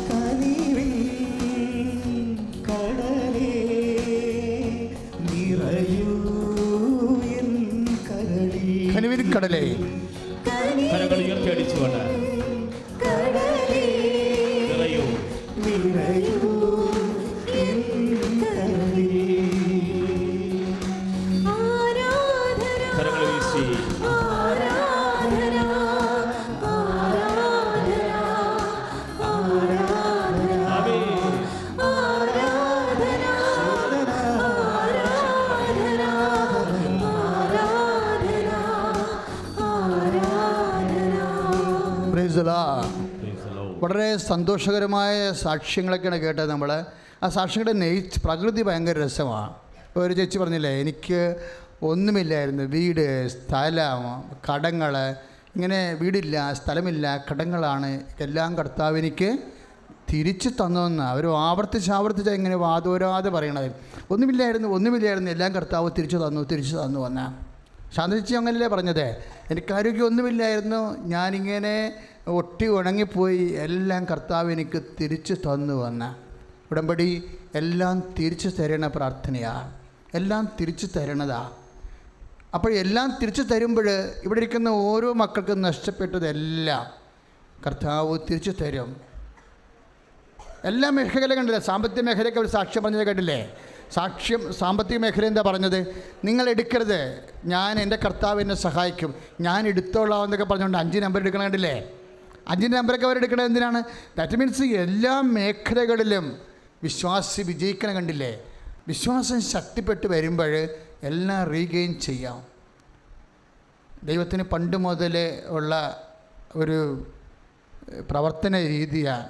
കനിവിൻ കടലേ നിറയൂ എൻ കരളേ. കനിവിൻ കടലേ കരങ്ങൾ ഉയർത്തി അടിച്ചുകൊണ്ട് നിറയൂ. നിറയൂ എൻ കരളേ. ആരാധന കരങ്ങൾ വീശി ആരാധന ആരാധന ആരാധന ആമേൻ. ആരാധന ആരാധന ആരാധന. Price the Lord. Praise the Lord. വളരെ സന്തോഷകരമായ സാക്ഷ്യങ്ങളൊക്കെയാണ് കേട്ടത് നമ്മൾ. ആ സാക്ഷ്യങ്ങളുടെ പ്രകൃതി ഭയങ്കര രസമാണ്. ഒരു ചേച്ചി പറഞ്ഞില്ലേ, എനിക്ക് ഒന്നുമില്ലായിരുന്നു, വീട്, സ്ഥലം, കടങ്ങൾ, ഇങ്ങനെ വീടില്ല, സ്ഥലമില്ല, കടങ്ങളാണ്, എല്ലാം കർത്താവ് എനിക്ക് തിരിച്ചു തന്നുവെന്ന് അവർ ആവർത്തിച്ച് ഇങ്ങനെ വാതോരാതെ പറയണത്. ഒന്നുമില്ലായിരുന്നു, എല്ലാം കർത്താവ് തിരിച്ചു തന്നു വന്ന ശാന്തിച്ച് അങ്ങനല്ലേ പറഞ്ഞത്. എനിക്ക് ആരോഗ്യം ഒന്നുമില്ലായിരുന്നു, ഞാനിങ്ങനെ ഒട്ടി ഉണങ്ങിപ്പോയി, എല്ലാം കർത്താവ് എനിക്ക് തിരിച്ചു തന്നു വന്ന ഉടമ്പടി എല്ലാം തിരിച്ചു തരണ പ്രാർത്ഥനയാണ്, എല്ലാം തിരിച്ചു തരണതാ. അപ്പോൾ എല്ലാം തിരിച്ചു തരുമ്പോൾ ഇവിടെ ഇരിക്കുന്ന ഓരോ മക്കൾക്കും നഷ്ടപ്പെട്ടതെല്ലാം കർത്താവ് തിരിച്ചു തരും. എല്ലാ മേഖല കണ്ടില്ലേ? സാമ്പത്തിക മേഖലയൊക്കെ അവർ സാക്ഷ്യം പറഞ്ഞത് കണ്ടില്ലേ? സാമ്പത്തിക മേഖല എന്താ പറഞ്ഞത്? നിങ്ങൾ എടുക്കരുത്, ഞാൻ എൻ്റെ കർത്താവ് എന്നെ സഹായിക്കും, ഞാൻ എടുത്തോളാം എന്നൊക്കെ പറഞ്ഞുകൊണ്ട് 5 നമ്പർ എടുക്കണം കണ്ടില്ലേ? 5 നമ്പറൊക്കെ അവരെടുക്കണത് എന്തിനാണ്? ദാറ്റ് മീൻസ് എല്ലാ മേഖലകളിലും വിശ്വാസി വിജയിക്കണം കണ്ടില്ലേ? വിശ്വാസം ശക്തിപ്പെട്ട് വരുമ്പോൾ എല്ലാം റീഗെയിൻ ചെയ്യാം. ദൈവത്തിന് പണ്ട് മുതലേ ഉള്ള ഒരു പ്രവർത്തന രീതിയാണ്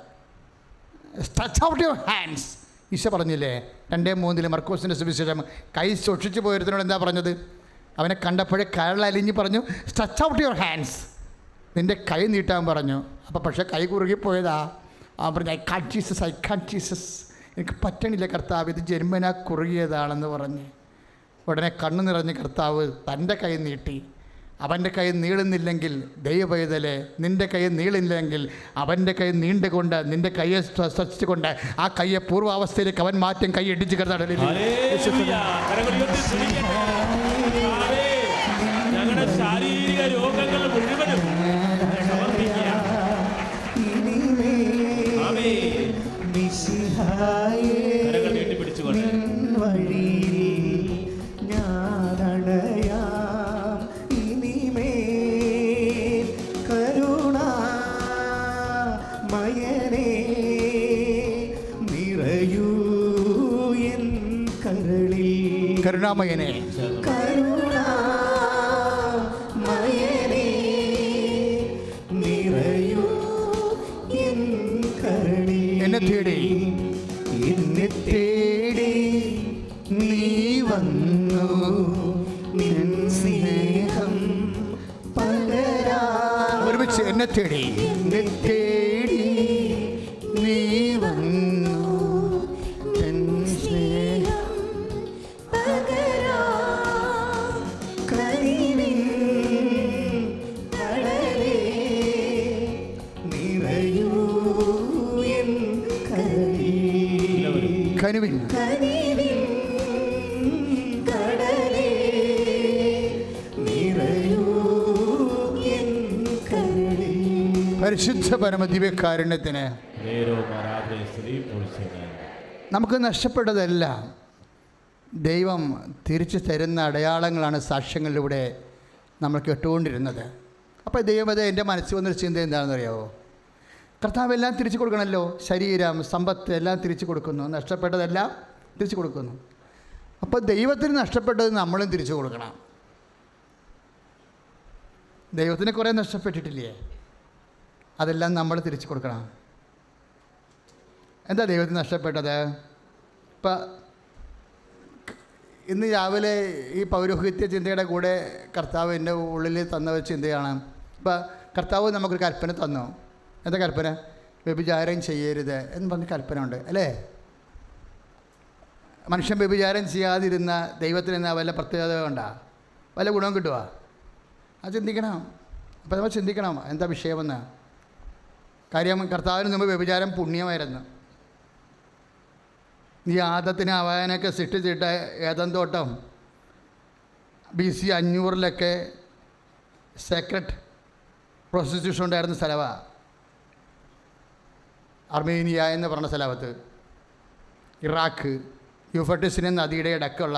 stretch out your hands. Isho പറഞ്ഞില്ലേ 2:3 മർക്കോസിൻ്റെ സുവിശേഷം, കൈ സൂക്ഷിച്ചു പോയിരുന്നതിനോട് എന്താ പറഞ്ഞത്? അവനെ കണ്ടപ്പോഴേ കരളലിഞ്ഞ് പറഞ്ഞു സ്ട്രെച്ച് ഔട്ട് യുവർ ഹാൻഡ്സ്, നിൻ്റെ കൈ നീട്ടാൻ പറഞ്ഞു. അപ്പോൾ പക്ഷേ കൈ കുറുകിപ്പോയതാ. അവൻ പറഞ്ഞു ഐ കാൻറ്റ് ജീസസ്, എനിക്ക് പറ്റണില്ല കർത്താവ്, ഇത് ജന്മനാ കുറുകിയതാണെന്ന് പറഞ്ഞ് ഉടനെ കണ്ണു നിറഞ്ഞ് കർത്താവ് തൻ്റെ കൈ നീട്ടി. അവൻ്റെ കൈ നീളുന്നില്ലെങ്കിൽ ദൈവപൈതലെ, നിൻ്റെ കൈ നീളുന്നില്ലെങ്കിൽ അവൻ്റെ കൈ നീണ്ടുകൊണ്ട് നിൻ്റെ കൈയെ സ്പർശിച്ചുകൊണ്ട് ആ കൈയെ പൂർവാവസ്ഥയിലേക്ക് അവൻ മാറ്റും. കൈ ഇടിച്ച് ഞങ്ങളുടെ ശാരീരിക രോഗങ്ങൾ മുഴുവനും കരുണാമയനെ എന്നെ തേടി നീ വന്നു, നിൻ സ്നേഹം ഒരുമിച്ച് എന്നെ തേടി നീ വന്നു, നിൻ സ്നേഹം കനിവിൻ പരിശുദ്ധ പരമദിവ്യകാരുണ്യത്തിന് നമുക്ക് നഷ്ടപ്പെട്ടതെല്ലാം ദൈവം തിരിച്ചു തരുന്ന അടയാളങ്ങളാണ് സാക്ഷ്യങ്ങളിലൂടെ നമ്മൾ കേട്ടുകൊണ്ടിരുന്നത്. അപ്പോൾ ദൈവമത് എൻ്റെ മനസ്സിൽ വന്നൊരു ചിന്ത എന്താണെന്ന് അറിയാമോ? കർത്താവ് എല്ലാം തിരിച്ചു കൊടുക്കണമല്ലോ, ശരീരം, സമ്പത്ത് എല്ലാം തിരിച്ചു കൊടുക്കുന്നു, നഷ്ടപ്പെട്ടതെല്ലാം തിരിച്ചു കൊടുക്കുന്നു. അപ്പോൾ ദൈവത്തിന് നഷ്ടപ്പെട്ടത് നമ്മളും തിരിച്ചു കൊടുക്കണം. ദൈവത്തിന് കുറേ നഷ്ടപ്പെട്ടിട്ടില്ലേ? അതെല്ലാം നമ്മൾ തിരിച്ചു കൊടുക്കണം. എന്താ ദൈവത്തിന് നഷ്ടപ്പെട്ടത്? ഇപ്പം ഇന്ന് രാവിലെ ഈ പൗരോഹിത്യ ചിന്തയുടെ കൂടെ കർത്താവ് എൻ്റെ ഉള്ളിൽ തന്ന ഒരു ചിന്തയാണ്. ഇപ്പം കർത്താവ് നമുക്കൊരു കൽപ്പന തന്നു. എന്താ കൽപ്പന? വ്യഭിചാരം ചെയ്യരുത് എന്ന് പറഞ്ഞ കൽപ്പന ഉണ്ട് അല്ലേ? മനുഷ്യൻ വ്യഭിചാരം ചെയ്യാതിരുന്ന ദൈവത്തിന് എന്നാ വല്ല പ്രത്യേകത ഉണ്ടോ? വല്ല ഗുണവും കിട്ടുമോ? അത് ചിന്തിക്കണം. അപ്പോൾ നമ്മൾ ചിന്തിക്കണം എന്താ വിഷയമെന്ന്. കാര്യം കർത്താവിന് മുമ്പ് വ്യഭിചാരം പുണ്യമായിരുന്നു. ഈ ആദത്തിന് അവനൊക്കെ സൃഷ്ടിച്ചിട്ട് ഏദൻ തോട്ടം BC 500 സീക്രട്ട് പ്രോസ്റ്റിറ്റ്യൂഷൻ ഉണ്ടായിരുന്ന സ്ഥലമാണ്. അർമേനിയ എന്ന് പറഞ്ഞ സ്ഥലത്ത്, ഇറാഖ്, യൂഫ്രട്ടീസിന് നദിയുടെ ഇടയ്ക്കുള്ള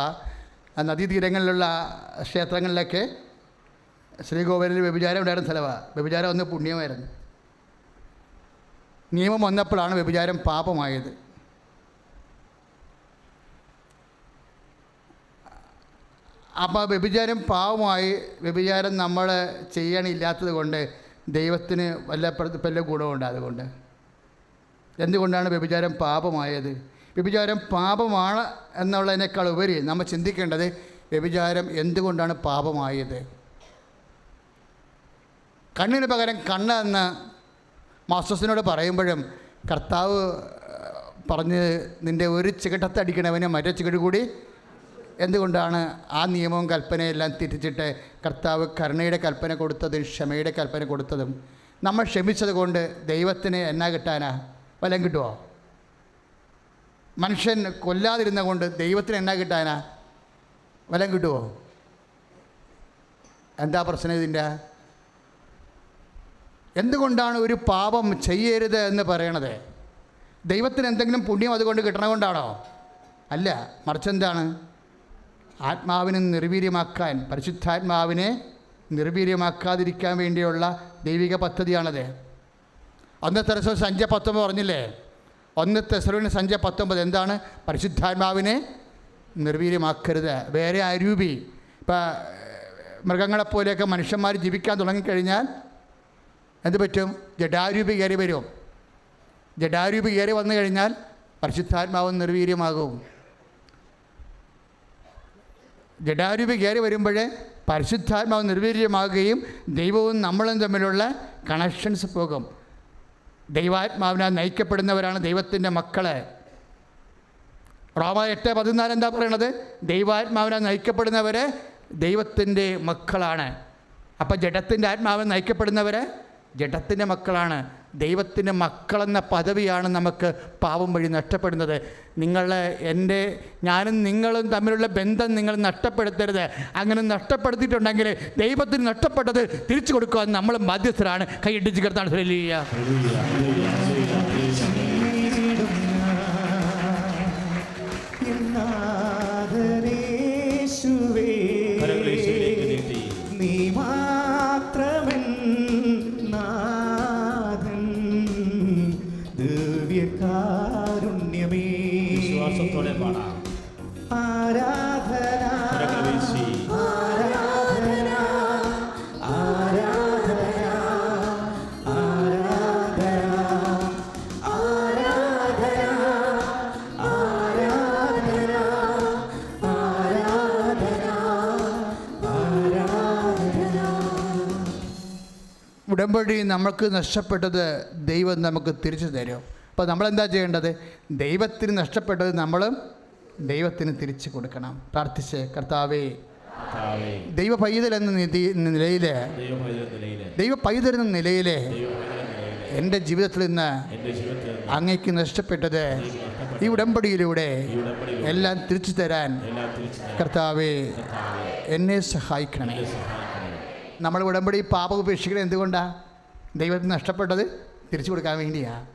നദീതീരങ്ങളിലുള്ള ക്ഷേത്രങ്ങളിലൊക്കെ ശ്രീകോവിലിൽ വ്യഭിചാരം ഉണ്ടായിരുന്ന സ്ഥലമാണ്. വ്യഭിചാരം ഒന്ന് പുണ്യമായിരുന്നു. നിയമം വന്നപ്പോഴാണ് വ്യഭിചാരം പാപമായത്. അപ്പോൾ വ്യഭിചാരം പാവമായി, വ്യഭിചാരം നമ്മൾ ചെയ്യണില്ലാത്തത് കൊണ്ട് ദൈവത്തിന് വല്ല ഗുണമുണ്ട്. അതുകൊണ്ട് എന്തുകൊണ്ടാണ് വ്യഭിചാരം പാപമായത്? വ്യഭിചാരം പാപമാണ് എന്നുള്ളതിനേക്കാൾ ഉപരി നമ്മൾ ചിന്തിക്കേണ്ടത് വ്യഭിചാരം എന്തുകൊണ്ടാണ് പാപമായത്. കണ്ണിന് പകരം കണ്ണ് എന്ന് മാസ്റ്റേഴ്സിനോട് പറയുമ്പോഴും കർത്താവ് പറഞ്ഞ് നിൻ്റെ ഒരു ചികട്ടത്തടിക്കണവന് മറ്റേ ചികട് കൂടി. എന്തുകൊണ്ടാണ് ആ നിയമവും കൽപ്പനയെല്ലാം തെറ്റിച്ചിട്ട് കർത്താവ് കരുണയുടെ കൽപ്പന കൊടുത്തതും ക്ഷമയുടെ കൽപ്പന കൊടുത്തതും? നമ്മൾ ക്ഷമിച്ചത് കൊണ്ട് ദൈവത്തിന് എന്നാ കിട്ടാനാ? വല്ലതും കിട്ടുമോ? മനുഷ്യൻ കൊല്ലാതിരുന്ന കൊണ്ട് ദൈവത്തിന് എന്നാ കിട്ടാനാ? വല്ലതും കിട്ടുമോ? എന്താ പ്രശ്നം ഇതിൻ്റെ? എന്തുകൊണ്ടാണ് ഒരു പാപം ചെയ്യരുത് എന്ന് പറയണത്? ദൈവത്തിന് എന്തെങ്കിലും പുണ്യം അതുകൊണ്ട് കിട്ടണകൊണ്ടാണോ? അല്ല, മറിച്ചെന്താണ്? ആത്മാവിനെ നിർവീര്യമാക്കാൻ, പരിശുദ്ധാത്മാവിനെ നിർവീര്യമാക്കാതിരിക്കാൻ വേണ്ടിയുള്ള ദൈവിക പദ്ധതിയാണത്. 1 തെസ്സലോനിക്കർ 5:19 പറഞ്ഞില്ലേ? 1 തെസ്സലോനിക്കർ 5:19 എന്താണ്? പരിശുദ്ധാത്മാവിനെ നിർവീര്യമാക്കരുത്. വേറെ അരൂപി ഇപ്പം മൃഗങ്ങളെപ്പോലെയൊക്കെ മനുഷ്യന്മാർ ജീവിക്കാൻ തുടങ്ങിക്കഴിഞ്ഞാൽ എന്ത് പറ്റും? ജഡാരൂപി കയറി വരും. ജഡാരൂപി കയറി വന്നു കഴിഞ്ഞാൽ പരിശുദ്ധാത്മാവ് നിർവീര്യമാകും. ജഡാരൂപി കയറി വരുമ്പോഴേ പരിശുദ്ധാത്മാവ് നിർവീര്യമാകുകയും ദൈവവും നമ്മളും തമ്മിലുള്ള കണക്ഷൻസ് പോകും. ദൈവാത്മാവിനാൽ നയിക്കപ്പെടുന്നവരാണ് ദൈവത്തിൻ്റെ മക്കളെ. റോമ 8:14 എന്താ പറയണത്? ദൈവാത്മാവിനാൽ നയിക്കപ്പെടുന്നവരെ ദൈവത്തിൻ്റെ മക്കളാണ്. അപ്പം ജഡത്തിൻ്റെ ആത്മാവിൽ നയിക്കപ്പെടുന്നവരെ ജഡത്തിൻ്റെ മക്കളാണ്. ദൈവത്തിൻ്റെ മക്കളെന്ന പദവിയാണ് നമുക്ക് പാപം വഴി നഷ്ടപ്പെടുന്നത്. ഞാനും നിങ്ങളും തമ്മിലുള്ള ബന്ധം നിങ്ങൾ നഷ്ടപ്പെടുത്തരുത്. അങ്ങനെ നഷ്ടപ്പെടുത്തിയിട്ടുണ്ടെങ്കിൽ ദൈവത്തിന് നഷ്ടപ്പെട്ടത് തിരിച്ചു കൊടുക്കുവാൻ നമ്മൾ ബാധ്യസ്ഥരാണ്. കൈയിടിച്ച് കിടത്താണ്. നീ മാത്രമൻ നാഥൻ, ദിവ്യകാരുണ്യമേ. വിശ്വാസത്തോടെ പാടാം. ആരാധന ആരാധന ആരാധന ആരാധന ആരാധന ആരാധന ആരാധന. ഉടമ്പടി നമുക്ക് നഷ്ടപ്പെട്ടത് ദൈവം നമുക്ക് തിരിച്ചു തരും. അപ്പോൾ നമ്മളെന്താ ചെയ്യേണ്ടത്? ദൈവത്തിന് നഷ്ടപ്പെട്ടത് നമ്മളും ദൈവത്തിന് തിരിച്ചു കൊടുക്കണം. പ്രാർത്ഥിച്ച്, കർത്താവേ, ദൈവ പൈതൽ എന്ന നിലയിൽ എൻ്റെ ജീവിതത്തിൽ നിന്ന് അങ്ങേക്ക് നഷ്ടപ്പെട്ടത് ഈ ഉടമ്പടിയിലൂടെ എല്ലാം തിരിച്ചു തരാൻ കർത്താവേ എന്നെ സഹായിക്കണമേ. നമ്മൾ ഉടമ്പടി പാപം ഉപേക്ഷിക്കുന്നത് എന്തുകൊണ്ടാണ്? ദൈവത്തിന് നഷ്ടപ്പെട്ടത് തിരിച്ചു കൊടുക്കാൻ വേണ്ടിയാണ്.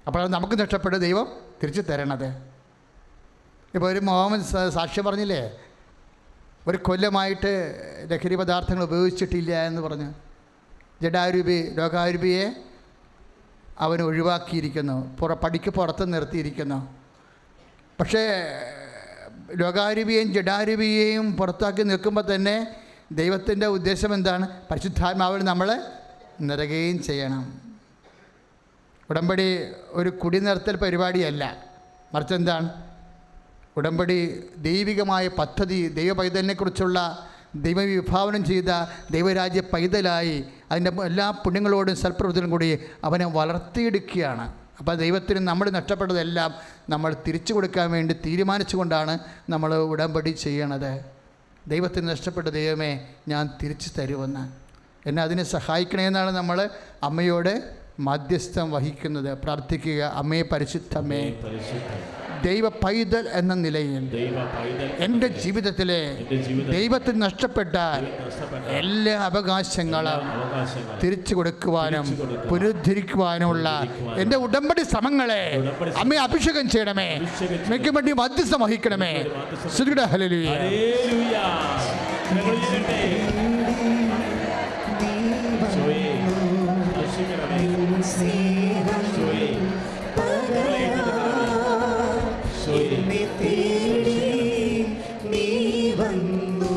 അപ്പോഴാണ് നമുക്ക് നഷ്ടപ്പെട്ടത് ദൈവം തിരിച്ചു തരണത്. ഇപ്പോൾ ഒരു മുഹമ്മദ് സാക്ഷ്യം പറഞ്ഞില്ലേ, ഒരു കൊല്ലമായിട്ട് ലഹരി പദാർത്ഥങ്ങൾ ഉപയോഗിച്ചിട്ടില്ല എന്ന് പറഞ്ഞ് ലോകാരൂപിയെ അവൻ ഒഴിവാക്കിയിരിക്കുന്നു, പടിക്ക് പുറത്ത് നിർത്തിയിരിക്കുന്നു. പക്ഷേ ലോകാരൂപിയെയും ജഡാരൂപിയെയും പുറത്താക്കി നിൽക്കുമ്പോൾ തന്നെ ദൈവത്തിൻ്റെ ഉദ്ദേശം എന്താണ്? പരിശുദ്ധാത്മാവിൽ നമ്മളെ നിറയുകയും ചെയ്യണം. ഉടമ്പടി ഒരു കുടി നിർത്തൽ പരിപാടിയല്ല, മറിച്ച് എന്താണ്? ഉടമ്പടി ദൈവികമായ പദ്ധതി, ദൈവ പൈതലിനെക്കുറിച്ചുള്ള ദൈവവിഭാവനം ചെയ്ത ദൈവരാജ്യ പൈതലായി അതിൻ്റെ എല്ലാ പുണ്യങ്ങളോടും സൽപ്രവൃത്തികളും കൂടി അവനെ വളർത്തിയെടുക്കുകയാണ്. അപ്പോൾ ദൈവത്തിന് നമ്മൾ നഷ്ടപ്പെട്ടതെല്ലാം നമ്മൾ തിരിച്ചു കൊടുക്കാൻ വേണ്ടി തീരുമാനിച്ചുകൊണ്ടാണ് നമ്മൾ ഉടമ്പടി ചെയ്യണത്. ദൈവത്തിന് നഷ്ടപ്പെട്ട ദൈവമേ ഞാൻ തിരിച്ചു തരുമെന്ന്, എന്നെ അതിനെ സഹായിക്കണമെന്നാണ് നമ്മൾ അമ്മയോട് മധ്യസ്ഥം വഹിക്കുന്നത്. പ്രാർത്ഥിക്കുക. അമ്മേ, പരിശുദ്ധമ്മേ, ദൈവ പൈതൽ എന്ന നിലയിൽ എൻ്റെ ജീവിതത്തിലെ ദൈവത്തിന് നഷ്ടപ്പെട്ട എല്ലാ അവകാശങ്ങളും തിരിച്ചു കൊടുക്കുവാനും പുനരുദ്ധരിക്കുവാനുമുള്ള എൻ്റെ ഉടമ്പടി ശ്രമങ്ങളെ അമ്മയെ അഭിഷേകം ചെയ്യണമേ. എനിക്ക് വേണ്ടി മധ്യസ്ഥം വഹിക്കണമേ. സ്തുതിയുടെ ഹല്ലേലൂയ. എന്നെ തേടി നീ വന്നു,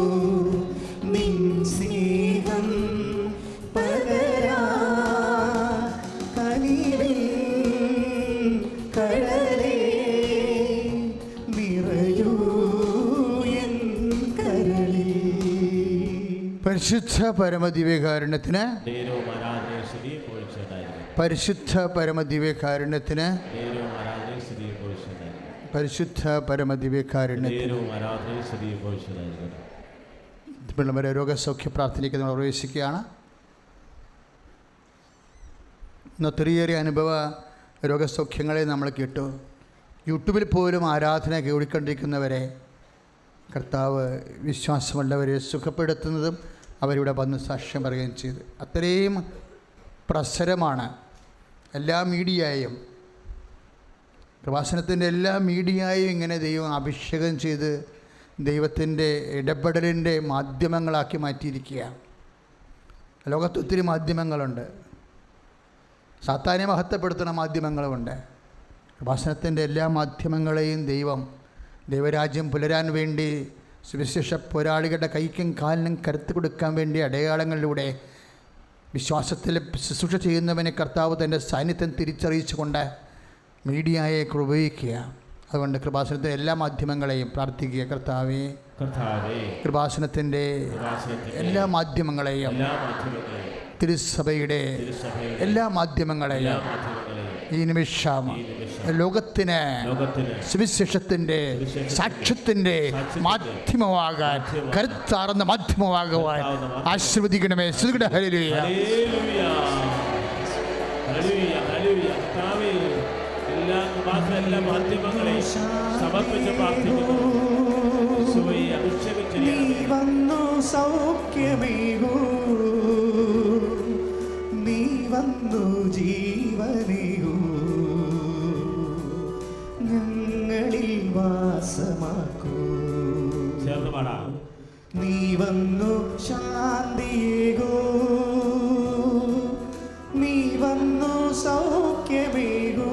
നിൻ സ്നേഹം പകരാ കനിവിൻ കടലേ, നിറയൂ എൻ കരളിൽ. പരിശുദ്ധ പരമദിവ്യകാരുണ്യത്തിന് നേരവും ആരാധനയും സ്തുതിയും പുകഴ്ചയുണ്ടായിരിക്കട്ടെ. പരിശുദ്ധ പരമദിവ്യകാരുണ്യത്തിന് നേരവും ആരാധനയും സ്തുതിയും പുകഴ്ചയുണ്ടായിരിക്കട്ടെ. പരിശുദ്ധ പരമദിവ്യകാരുണ്യത്തിന് നേരവും ആരാധനയും സ്തുതിയും പുകഴ്ചയുണ്ടായിരിക്കട്ടെ. പിള്ളേരെ രോഗസൗഖ്യ പ്രാർത്ഥനയ്ക്ക് നമ്മൾ പ്രവേശിക്കുകയാണ്. ഇന്ന് ഒത്തിരിയേറെ അനുഭവ രോഗസൗഖ്യങ്ങളെ നമ്മൾ കേട്ടു. യൂട്യൂബിൽ പോലും ആരാധന കേൾക്കൊണ്ടിരിക്കുന്നവരെ കർത്താവ് വിശ്വാസമുള്ളവരെ സുഖപ്പെടുത്തുന്നതും അവരിവിടെ വന്ന് സാക്ഷ്യം പറയുകയും ചെയ്തു. അത്രയും പ്രസരമാണ് എല്ലാ മീഡിയയും, പ്രഭാഷണത്തിൻ്റെ എല്ലാ മീഡിയയും ഇങ്ങനെ ദൈവം അഭിഷേകം ചെയ്ത് ദൈവത്തിൻ്റെ ഇടപെടലിൻ്റെ മാധ്യമങ്ങളാക്കി മാറ്റിയിരിക്കുക. ലോകത്ത് ഒത്തിരി മാധ്യമങ്ങളുണ്ട്, സാത്താനെ മഹത്വപ്പെടുത്തുന്ന മാധ്യമങ്ങളുമുണ്ട്. പ്രഭാഷണത്തിൻ്റെ എല്ലാ മാധ്യമങ്ങളെയും ദൈവരാജ്യം പുലരാൻ വേണ്ടി സുവിശേഷ പോരാളികളുടെ കൈക്കും കാലിനും കരുത്ത് കൊടുക്കാൻ വേണ്ടി അടയാളങ്ങളിലൂടെ വിശ്വാസത്തിൽ ശുശ്രൂഷ ചെയ്യുന്നവനെ കർത്താവ് തൻ്റെ സാന്നിധ്യം തിരിച്ചറിയിച്ചുകൊണ്ട് മീഡിയയെ ഉപയോഗിക്കുക. അതുകൊണ്ട് കൃപാസനത്തിൻ്റെ എല്ലാ മാധ്യമങ്ങളെയും പ്രാർത്ഥിക്കുക. കർത്താവേ, കൃപാസനത്തിൻ്റെ എല്ലാ മാധ്യമങ്ങളെയും, തിരുസഭയുടെ എല്ലാ മാധ്യമങ്ങളെയും ഈ നിമിഷം ലോകത്തിന് സുവിശേഷത്തിൻ്റെ സാക്ഷ്യത്തിൻ്റെ മാധ്യമമാകാൻ, കരുത്താർന്ന മാധ്യമമാകുവാൻ ആശീർവദിക്കണമേ. ഹല്ലേലൂയ. എല്ലാ മാധ്യമങ്ങളെയും സമർപ്പിച്ച് പ്രാർത്ഥിക്കുന്നു. നീ വന്നു സൗഖ്യമേകൂ, നീ വന്നു ജീവനേകൂ, ഞങ്ങളിൽ വാസമാക്കൂ. ചേർന്ന് പാടാം. നീ വന്നു ശാന്തിയേകൂ, നീ വന്നു സൗഖ്യമേകൂ,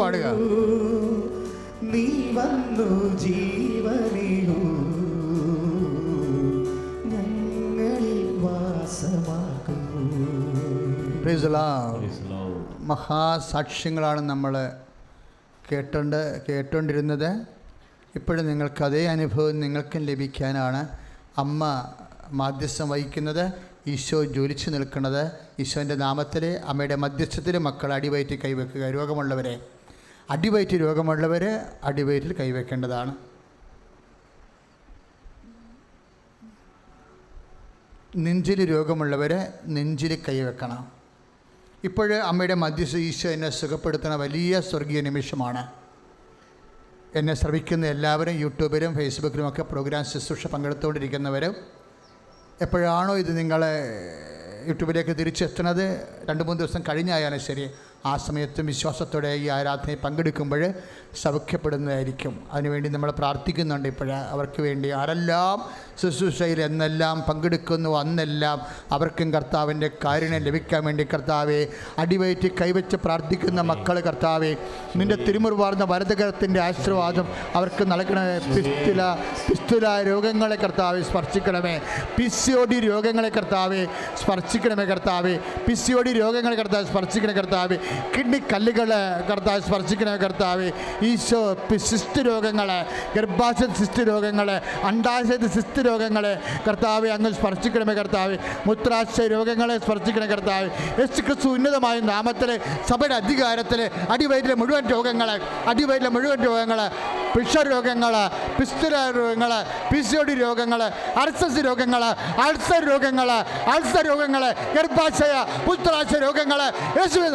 പാടുക. നീ വന്നു ജീവനേകൂ, ഞങ്ങളിൽ വാസമാക്കൂ. Praise the lord. മഹാസാക്ഷ്യങ്ങളാണ് നമ്മൾ കേട്ടുകൊണ്ടിരുന്നത്. ഇപ്പോഴും നിങ്ങൾക്ക് അതേ അനുഭവം നിങ്ങൾക്കും ലഭിക്കാനാണ് അമ്മ മാധ്യസ്ഥം വഹിക്കുന്നത്, ഈശോ ജ്വലിച്ചു നിൽക്കുന്നത്. ഈശോൻ്റെ നാമത്തിൽ അമ്മയുടെ മധ്യസ്ഥത്തിൽ മക്കൾ അടിവയറ്റിൽ കൈവെക്കുക. രോഗമുള്ളവരെ, അടിവയറ്റ് രോഗമുള്ളവർ അടിവയറ്റിൽ കൈവയ്ക്കേണ്ടതാണ്. നെഞ്ചിൽ രോഗമുള്ളവർ നെഞ്ചിൽ കൈവെക്കണം. ഇപ്പോൾ അമ്മയുടെ മധ്യസ്ഥ ഈശോ എന്നെ സുഖപ്പെടുത്തുന്ന വലിയ സ്വർഗീയ നിമിഷമാണ്. എന്നെ ശ്രവിക്കുന്ന എല്ലാവരും യൂട്യൂബിലും ഫേസ്ബുക്കിലുമൊക്കെ പ്രോഗ്രാം ശുശ്രൂഷ പങ്കെടുത്തുകൊണ്ടിരിക്കുന്നവരും എപ്പോഴാണോ ഇത് നിങ്ങളെ യൂട്യൂബിലേക്ക് തിരിച്ചെത്തുന്നത്, 2-3 ദിവസം കഴിഞ്ഞായാലും ശരി, ആ സമയത്തും വിശ്വാസത്തോടെ ഈ ആരാധനയിൽ പങ്കെടുക്കുമ്പോൾ സൗഖ്യപ്പെടുന്നതായിരിക്കും. അതിനുവേണ്ടി നമ്മൾ പ്രാർത്ഥിക്കുന്നുണ്ട്. അവർക്ക് വേണ്ടി ആരെല്ലാം ശുശ്രൂഷയിൽ എന്നെല്ലാം പങ്കെടുക്കുന്നു അന്നെല്ലാം അവർക്കും കർത്താവിൻ്റെ കാരുണ്യം ലഭിക്കാൻ വേണ്ടി കർത്താവെ അടിവയറ്റി കൈവച്ച് പ്രാർത്ഥിക്കുന്ന മക്കൾ കർത്താവെ നിൻ്റെ തിരുമുറിവാർന്ന വലതുകരത്തിൻ്റെ ആശീർവാദം അവർക്ക് നൽകണമേ. പിസ്തുല രോഗങ്ങളെ കർത്താവെ സ്പർശിക്കണമേ. PCOD രോഗങ്ങളെ കർത്താവെ സ്പർശിക്കണമേ. കർത്താവെ PCOD രോഗങ്ങളെ കർത്താവ് സ്പർശിക്കണേ. കർത്താവെ കിഡ്നി കല്ലുകൾ കർത്താവ് സ്പർശിക്കണേ. കർത്താവെ ഈശോ സിസ്റ്റ് രോഗങ്ങൾ, ഗർഭാശയ സിസ്റ്റ് രോഗങ്ങൾ, അണ്ടാശയ സിസ്റ്റ് രോഗങ്ങളെ കർത്താവെ അങ്ങ് സ്പർശിക്കണമേ. കർത്താവെ മൂത്രാശയ രോഗങ്ങളെ സ്പർശിക്കണേ. കർത്താവെ യേശു ക്രിസ്തു ഉന്നതമായ നാമത്തിൽ സഭയുടെ അധികാരത്തിൽ അടിവയറ്റിലെ മുഴുവൻ രോഗങ്ങൾ, പ്രഷർ രോഗങ്ങൾ, പിസ്തുല രോഗങ്ങൾ, PCOD രോഗങ്ങൾ, അൾസർ രോഗങ്ങൾ, ഗർഭാശയ മൂത്രാശയ രോഗങ്ങൾ യേശുവിന്റെ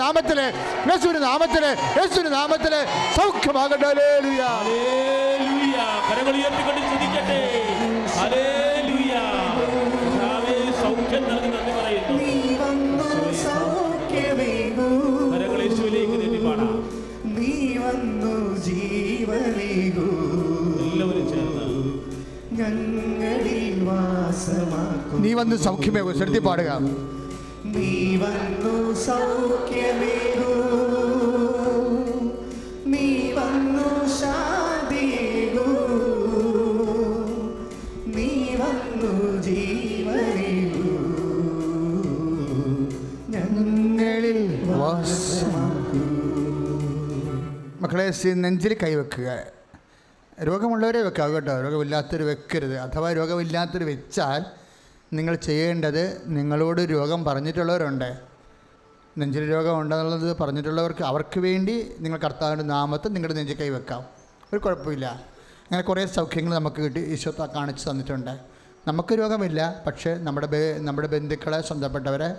നാമത്തിൽ സൗഖ്യമാകട്ടെ. ഹല്ലേലൂയ. കരങ്ങൾ ഉയർത്തിക്കൊണ്ട് സ്തുതിക്കട്ടെ. ഹല്ലേലൂയ. സൗഖ്യം നൽകി നന്ദി പറയുന്നു. നീ വന്നു സൗഖ്യമേകൂ, കരങ്ങൾ യേശുവിലേക്ക് നീട്ടി പാടാം. നീ വന്നു ജീവനേകൂ, എല്ലാവരും ചേർന്ന് ഞങ്ങളിൽ വാസമാക്കൂ. നീ വന്ന് സൗഖ്യമേകൂ. ശക്തി പാടുക. നീ വന്നു സൗഖ്യമേകൂ, നീ വന്നു ശാന്തിയേകൂ, നീ വന്നു ജീവനേകൂ, ഞങ്ങളിൽ വാസമാക്കൂ. മക്കളെ നെഞ്ചിൽ കൈവെക്കുക. രോഗമുള്ളവരെ വെക്കാം കേട്ടോ, രോഗമില്ലാത്തവർ വെക്കരുത്. അഥവാ രോഗമില്ലാത്തവർ വെച്ചാൽ നിങ്ങൾ ചെയ്യേണ്ടത്, നിങ്ങളോട് രോഗം പറഞ്ഞിട്ടുള്ളവരുണ്ട്, നെഞ്ചിൽ രോഗം ഉണ്ടെന്നുള്ളത് പറഞ്ഞിട്ടുള്ളവർക്ക്, അവർക്ക് വേണ്ടി നിങ്ങൾ കർത്താവിൻ്റെ നാമത്തിൽ നിങ്ങളുടെ നെഞ്ചിൽ കൈവെക്കാം. ഒരു കുഴപ്പമില്ല. അങ്ങനെ കുറേ സൗഖ്യങ്ങൾ നമുക്ക് കിട്ടി, ഈശോ കാണിച്ചു തന്നിട്ടുണ്ട്. നമുക്ക് രോഗമില്ല, പക്ഷേ നമ്മുടെ ബന്ധുക്കളെ, സ്വന്തപ്പെട്ടവരെ,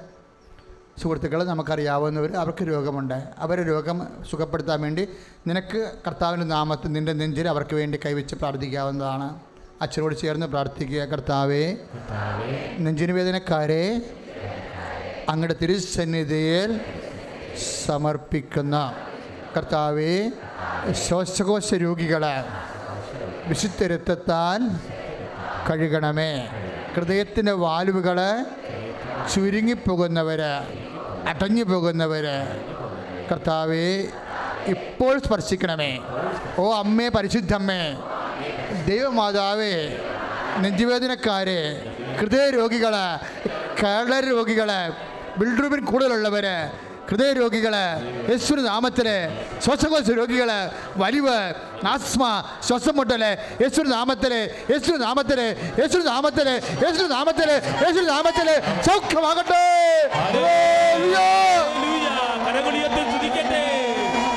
സുഹൃത്തുക്കളെ, നമുക്കറിയാവുന്നവർ, അവർക്ക് രോഗമുണ്ട്. അവരെ രോഗം സുഖപ്പെടുത്താൻ വേണ്ടി നിനക്ക് കർത്താവിൻ്റെ നാമത്തിൽ നിൻ്റെ നെഞ്ചിൽ അവർക്ക് വേണ്ടി കൈവച്ച് പ്രാർത്ഥിക്കാവുന്നതാണ്. അച്ഛനോട് ചേർന്ന് പ്രാർത്ഥിക്കുക. കർത്താവേ, നെഞ്ചിന് വേദനക്കാരെ അങ്ങയുടെ തിരുസന്നിധിയിൽ സമർപ്പിക്കുന്ന കർത്താവേ, ശ്വാസകോശ രോഗികളെ വിശുദ്ധ രക്തത്താൽ കഴുകണമേ. ഹൃദയത്തിൻ്റെ വാൽവുകൾ ചുരുങ്ങിപ്പോകുന്നവർ, അടഞ്ഞു പോകുന്നവർ കർത്താവേ ഇപ്പോൾ സ്പർശിക്കണമേ. ഓ അമ്മേ, പരിശുദ്ധമ്മേ, ദൈവമാതാവേ, നെഞ്ചുവേദനക്കാരെ, ഹൃദയരോഗികൾ, കരൾ രോഗികൾ, ബിൽഡ്രൂബിൻ കൂടുതലുള്ളവർ, ഹൃദയരോഗികൾ, യേശുവിന്റെ നാമത്തിൽ, ശ്വാസകോശ രോഗികൾ, വലിവ്, ആസ്മ, ശ്വാസം മുട്ടൽ, യേശുവിന്റെ നാമത്തിൽ, യേശുവിന്റെ നാമത്തിൽ, യേശുവിന്റെ നാമത്തിൽ, യേശുവിന്റെ നാമത്തിൽ, യേശുവിന്റെ നാമത്തിൽ സൗഖ്യമാകട്ടെ. കരങ്ങളുയർത്തി സ്തുതിക്കട്ടെ.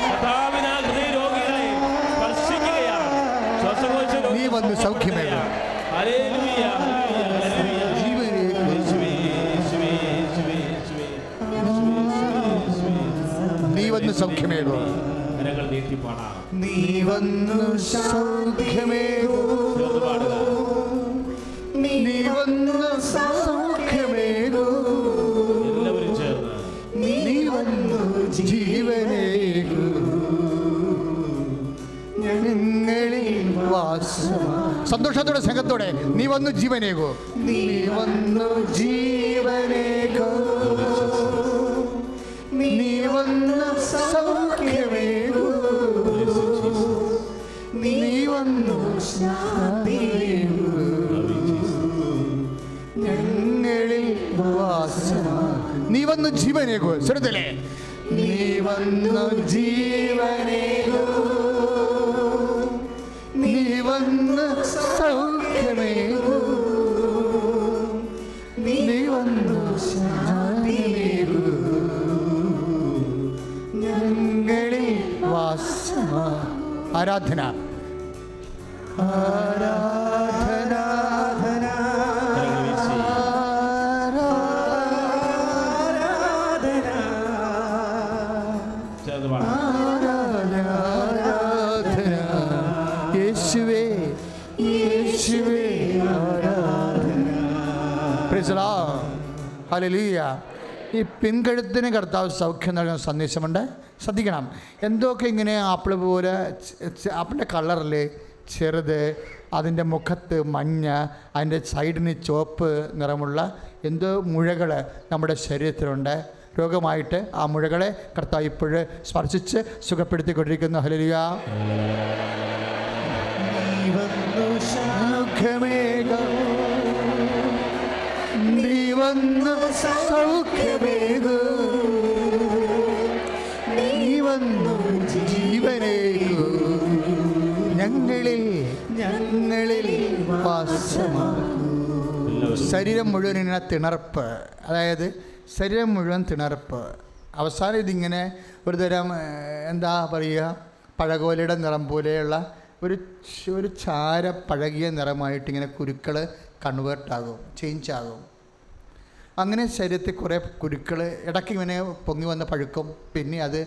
കർത്താവിനാൽ ഹൃദയരോഗികളെ സ്പർശിക്കുകയാണ്. ശ്വാസകോശ നീ വന്ന് സൗഖ്യമേകും. Hallelujah, hallelujah. നീ വന്ന് സൗഖ്യമേകൂ. കരങ്ങൾ നീട്ടി പാടാം. നീ വന്നു സൗഖ്യമേകൂ, നീ വന്നു സൗഖ്യമേകൂ, എല്ലാവരും ചേർന്ന് നീ വന്നു ജീവനേകൂ, ഞങ്ങളിൽ സന്തോഷത്തോടെ, സ്നേഹത്തോടെ നീ വന്നു ജീവനേകൂ. നീ വന്നു ജീവനേകൂ, നീ വന്നു സൗഖ്യമേകൂ, നീ വന്നു ശാന്തിയേകൂ, ഞങ്ങളിൽ നീ വന്നു ജീവനേകൂ. ചെറുതല്ലേ, നീ വന്നു ജീവനേകൂ, നീ വന്നു സൗഖ്യമേകൂ, നീ വന്നു ശാന്തിയേകൂ, ഞങ്ങളിൽ വാസമാ. ആരാധന, ആരാധന, കരങ്ങൾ വീശി ചേർന്ന് പാടാം. ആരാധന, യേശുവേ, യേശുവേ ആരാധന. Price the Lord. ഹല്ലേലൂയ. ഈ പിൻകഴുത്തിന് കർത്താവ് സൗഖ്യം നൽകുന്ന സന്ദേശമുണ്ട്. ശ്രദ്ധിക്കണം. എന്തൊക്കെ ഇങ്ങനെ ആപ്പിൾ പോലെ ആപ്പിളിൻ്റെ കളറിൽ ചെറുത്, അതിൻ്റെ മുഖത്ത് മഞ്ഞ, അതിൻ്റെ സൈഡിന് ചുവപ്പ് നിറമുള്ള എന്തോ മുഴകൾ നമ്മുടെ ശരീരത്തിലുണ്ട്. രോഗമായിട്ട് ആ മുഴകളെ കർത്താവ് ഇപ്പോഴ് സ്പർശിച്ച് സുഖപ്പെടുത്തിക്കൊണ്ടിരിക്കുന്നു. ഹല്ലേലൂയ. നീ വന്നു സൗഖ്യമേകൂ, നീ വന്നു സൗഖ്യമേകൂ, നീ വന്നു ജീവനേകൂ, ഞങ്ങളിൽ വാസമാക്കൂ. ശരീരം മുഴുവൻ ഇങ്ങനെ തിണർപ്പ്, അതായത് ശരീരം മുഴുവൻ തിണർപ്പ്. അവസാനം ഇതിങ്ങനെ ഒരു തരം എന്താ പറയുക, പഴകോലയുടെ നിറം പോലെയുള്ള ഒരു ചാര പഴകിയ നിറമായിട്ട് ഇങ്ങനെ കുരുക്കൾ കൺവേർട്ടാകും, ചേഞ്ചാകും. അങ്ങനെ ശരീരത്തിൽ കുറേ കുരുക്കൾ ഇടയ്ക്ക് ഇങ്ങനെ പൊങ്ങി വന്ന് പഴുക്കും, പിന്നെ അത്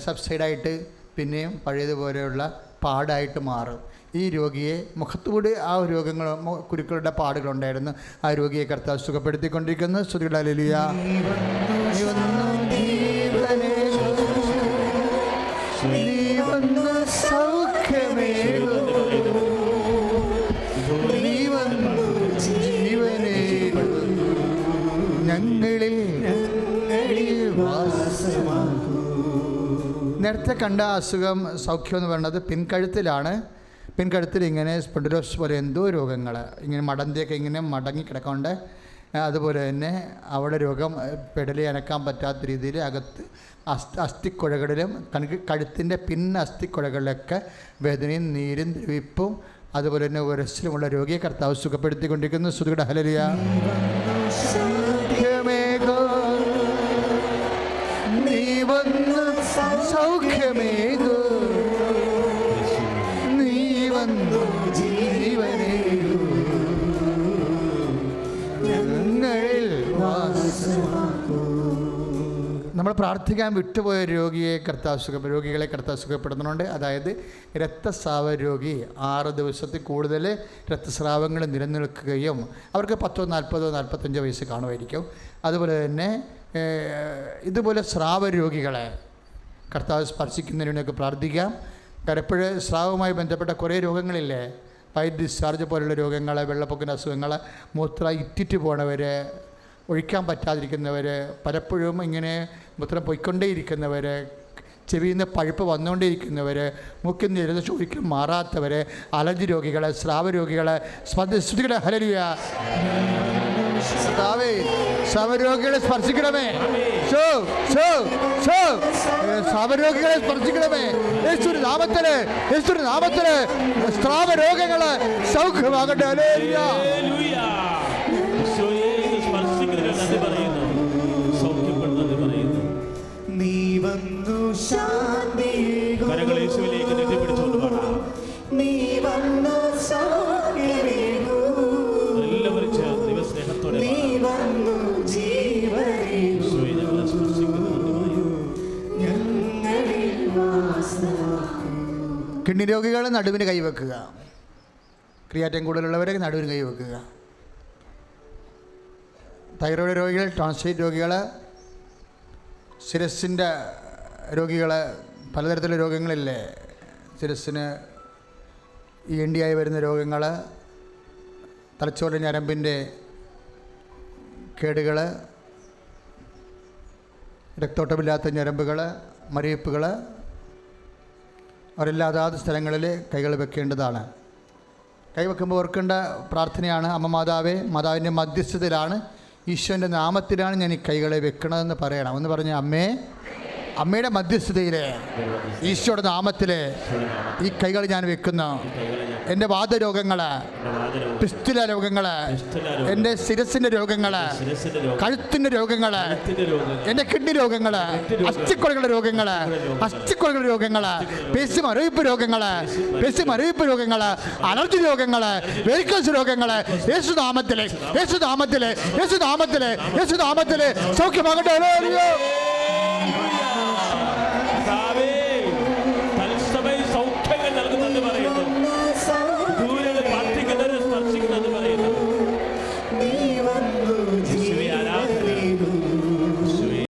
സബ്സൈഡായിട്ട് പിന്നെയും പഴയതുപോലെയുള്ള പാടായിട്ട് മാറും. ഈ രോഗിയെ മുഖത്തുകൂടി ആ രോഗങ്ങൾ, കുരുക്കളുടെ പാടുകളുണ്ടായിരുന്നു. ആ രോഗിയെ കർത്താവ് സുഖപ്പെടുത്തിക്കൊണ്ടിരിക്കുന്നു. സ്തുതികൾ. ഹല്ലേലൂയ. ഞങ്ങളിൽ നേരത്തെ കണ്ട അസുഖം സൗഖ്യം എന്ന് പറയുന്നത് പിൻകഴുത്തിലാണ്. പിൻകഴുത്തിൽ ഇങ്ങനെ സ്പോണ്ടിലോസിസ് പോലെ എന്തോ രോഗങ്ങൾ ഇങ്ങനെ മടന്തിയൊക്കെ ഇങ്ങനെ മടങ്ങി കിടക്കൊണ്ട്, അതുപോലെ തന്നെ അവിടെ രോഗം പെടലി അനക്കാൻ പറ്റാത്ത രീതിയിൽ അകത്ത് അസ്ഥിക്കുഴകളിലും കഴുത്തിൻ്റെ അസ്ഥിക്കുഴകളിലൊക്കെ വേദനയും നീരും ദ്രവിപ്പും അതുപോലെ തന്നെ ഉരസ്സിലുമുള്ള രോഗിയെ കർത്താവ് സുഖപ്പെടുത്തിക്കൊണ്ടിരിക്കുന്നു. ശ്രുതിയുടെ ഹല്ലേലൂയ. സൗഖ്യമേകോ നീ വന്നു, സൗഖ്യമേകോ നീ വന്നു, ജീവനേകൂ ഞങ്ങളിൽ വാസമാക്കൂ. നമ്മൾ പ്രാർത്ഥിക്കാൻ വിട്ടുപോയ രോഗികളെ കർത്താവ് സുഖപ്പെടുത്തുന്നുണ്ട്. അതായത് രക്തസ്രാവ രോഗി 6 ദിവസത്തിൽ കൂടുതൽ രക്തസ്രാവങ്ങൾ നിലനിൽക്കുകയും അവർക്ക് 10, 40, 45 വയസ്സ് കാണുമായിരിക്കും. അതുപോലെ തന്നെ ഇതുപോലെ സ്രാവ രോഗികളെ കർത്താവ് സ്പർശിക്കുന്നതിനൊക്കെ പ്രാർത്ഥിക്കാം. പലപ്പോഴും സ്രാവവുമായി ബന്ധപ്പെട്ട കുറേ രോഗങ്ങളില്ലേ, വൈറ്റ് ഡിസ്ചാർജ് പോലുള്ള രോഗങ്ങൾ, വെള്ളപ്പൊക്കിൻ്റെ അസുഖങ്ങൾ, മൂത്രം ഇറ്റിറ്റ് പോണവർ, ഒഴിക്കാൻ പറ്റാതിരിക്കുന്നവർ, പലപ്പോഴും ഇങ്ങനെ മൂത്രം പൊയ്ക്കൊണ്ടേയിരിക്കുന്നവർ, ചെവിയിൽ നിന്ന് പഴുപ്പ് വന്നുകൊണ്ടേയിരിക്കുന്നവർ, മൂക്കിൽ നിന്ന് എഴുതി ഒരിക്കലും മാറാത്തവർ, അലർജി രോഗികൾ, സ്രാവ രോഗികൾ, സ്പർശികളെ ഹല്ലേലൂയ. സ്രാവരോഗികളെ സ്പർശിക്കണമേ, സ്രാവരോഗികളെ സ്പർശിക്കണമേ യേശുവിന്റെ നാമത്തില്, യേശുവിന്റെ നാമത്തില് സ്രാവരോഗങ്ങള് സൗഖ്യമാകട്ടെ. ഹല്ലേലൂയ. നീ വന്നു ശാന്തിയേകൂ. കരങ്ങൾ യേശുവിലേക്ക് നീട്ടിപ്പിടിച്ചുകൊണ്ട് പാടാം. നീ വന്നു സൗഖ്യമേകൂ. എല്ലാവരും ചേർന്ന് ദൈവസ്നേഹത്തോടെ നീ വന്നു ജീവനേകൂ. ഞങ്ങളെ സ്പർശിക്കുന്നത് ഞങ്ങളിൽ വാസമാക്കൂ. കിഡ്നി രോഗികൾ നടുവിന് കൈവെക്കുക. ക്രിയാറ്റിൻ കൂടുതലുള്ളവരെ നടുവിന് കൈവെക്കുക. തൈറോയ്ഡ് രോഗികൾ, ടോൺസിലൈറ്റ് രോഗികൾ, ശിരസിൻ്റെ രോഗികൾ, പലതരത്തിലുള്ള രോഗങ്ങളില്ലേ, ശിരസിന് ENT-ആയി വരുന്ന രോഗങ്ങൾ, തലച്ചോറ് ഞരമ്പിൻ്റെ കേടുകൾ, രക്തോട്ടമില്ലാത്ത ഞരമ്പുകൾ, മരവിപ്പുകൾ, അവരെല്ലാം അതാത് സ്ഥലങ്ങളിൽ കൈകൾ വെക്കേണ്ടതാണ്. കൈവെക്കുമ്പോൾ ഓർക്കേണ്ട പ്രാർത്ഥനയാണ്, അമ്മ മാതാവേ, മാതാവിൻ്റെ മധ്യസ്ഥതയിലാണ്, ഈശോൻ്റെ നാമത്തിലാണ് ഞാൻ ഈ കൈകളെ വെക്കണമെന്ന് പറയണം. എന്ന് പറഞ്ഞ അമ്മയുടെ മധ്യസ്ഥതയിൽ ഈശോയുടെ നാമത്തിൽ ഈ കൈകൾ ഞാൻ വെക്കുന്നു. എൻ്റെ വാതരോഗങ്ങൾ, പിസ്തുല രോഗങ്ങൾ, എൻ്റെ ശിരസിൻ്റെ രോഗങ്ങൾ, കഴുത്തിൻ്റെ രോഗങ്ങൾ, എൻ്റെ കിഡ്നി രോഗങ്ങൾ, അസ്ഥിക്കുറകളുടെ രോഗങ്ങൾ, പേശിമരവിപ്പ് രോഗങ്ങൾ, അലർജി രോഗങ്ങൾ, വെരിക്കോസ് രോഗങ്ങൾ യേശുനാമത്തിലെ സൗഖ്യമാകട്ടെ.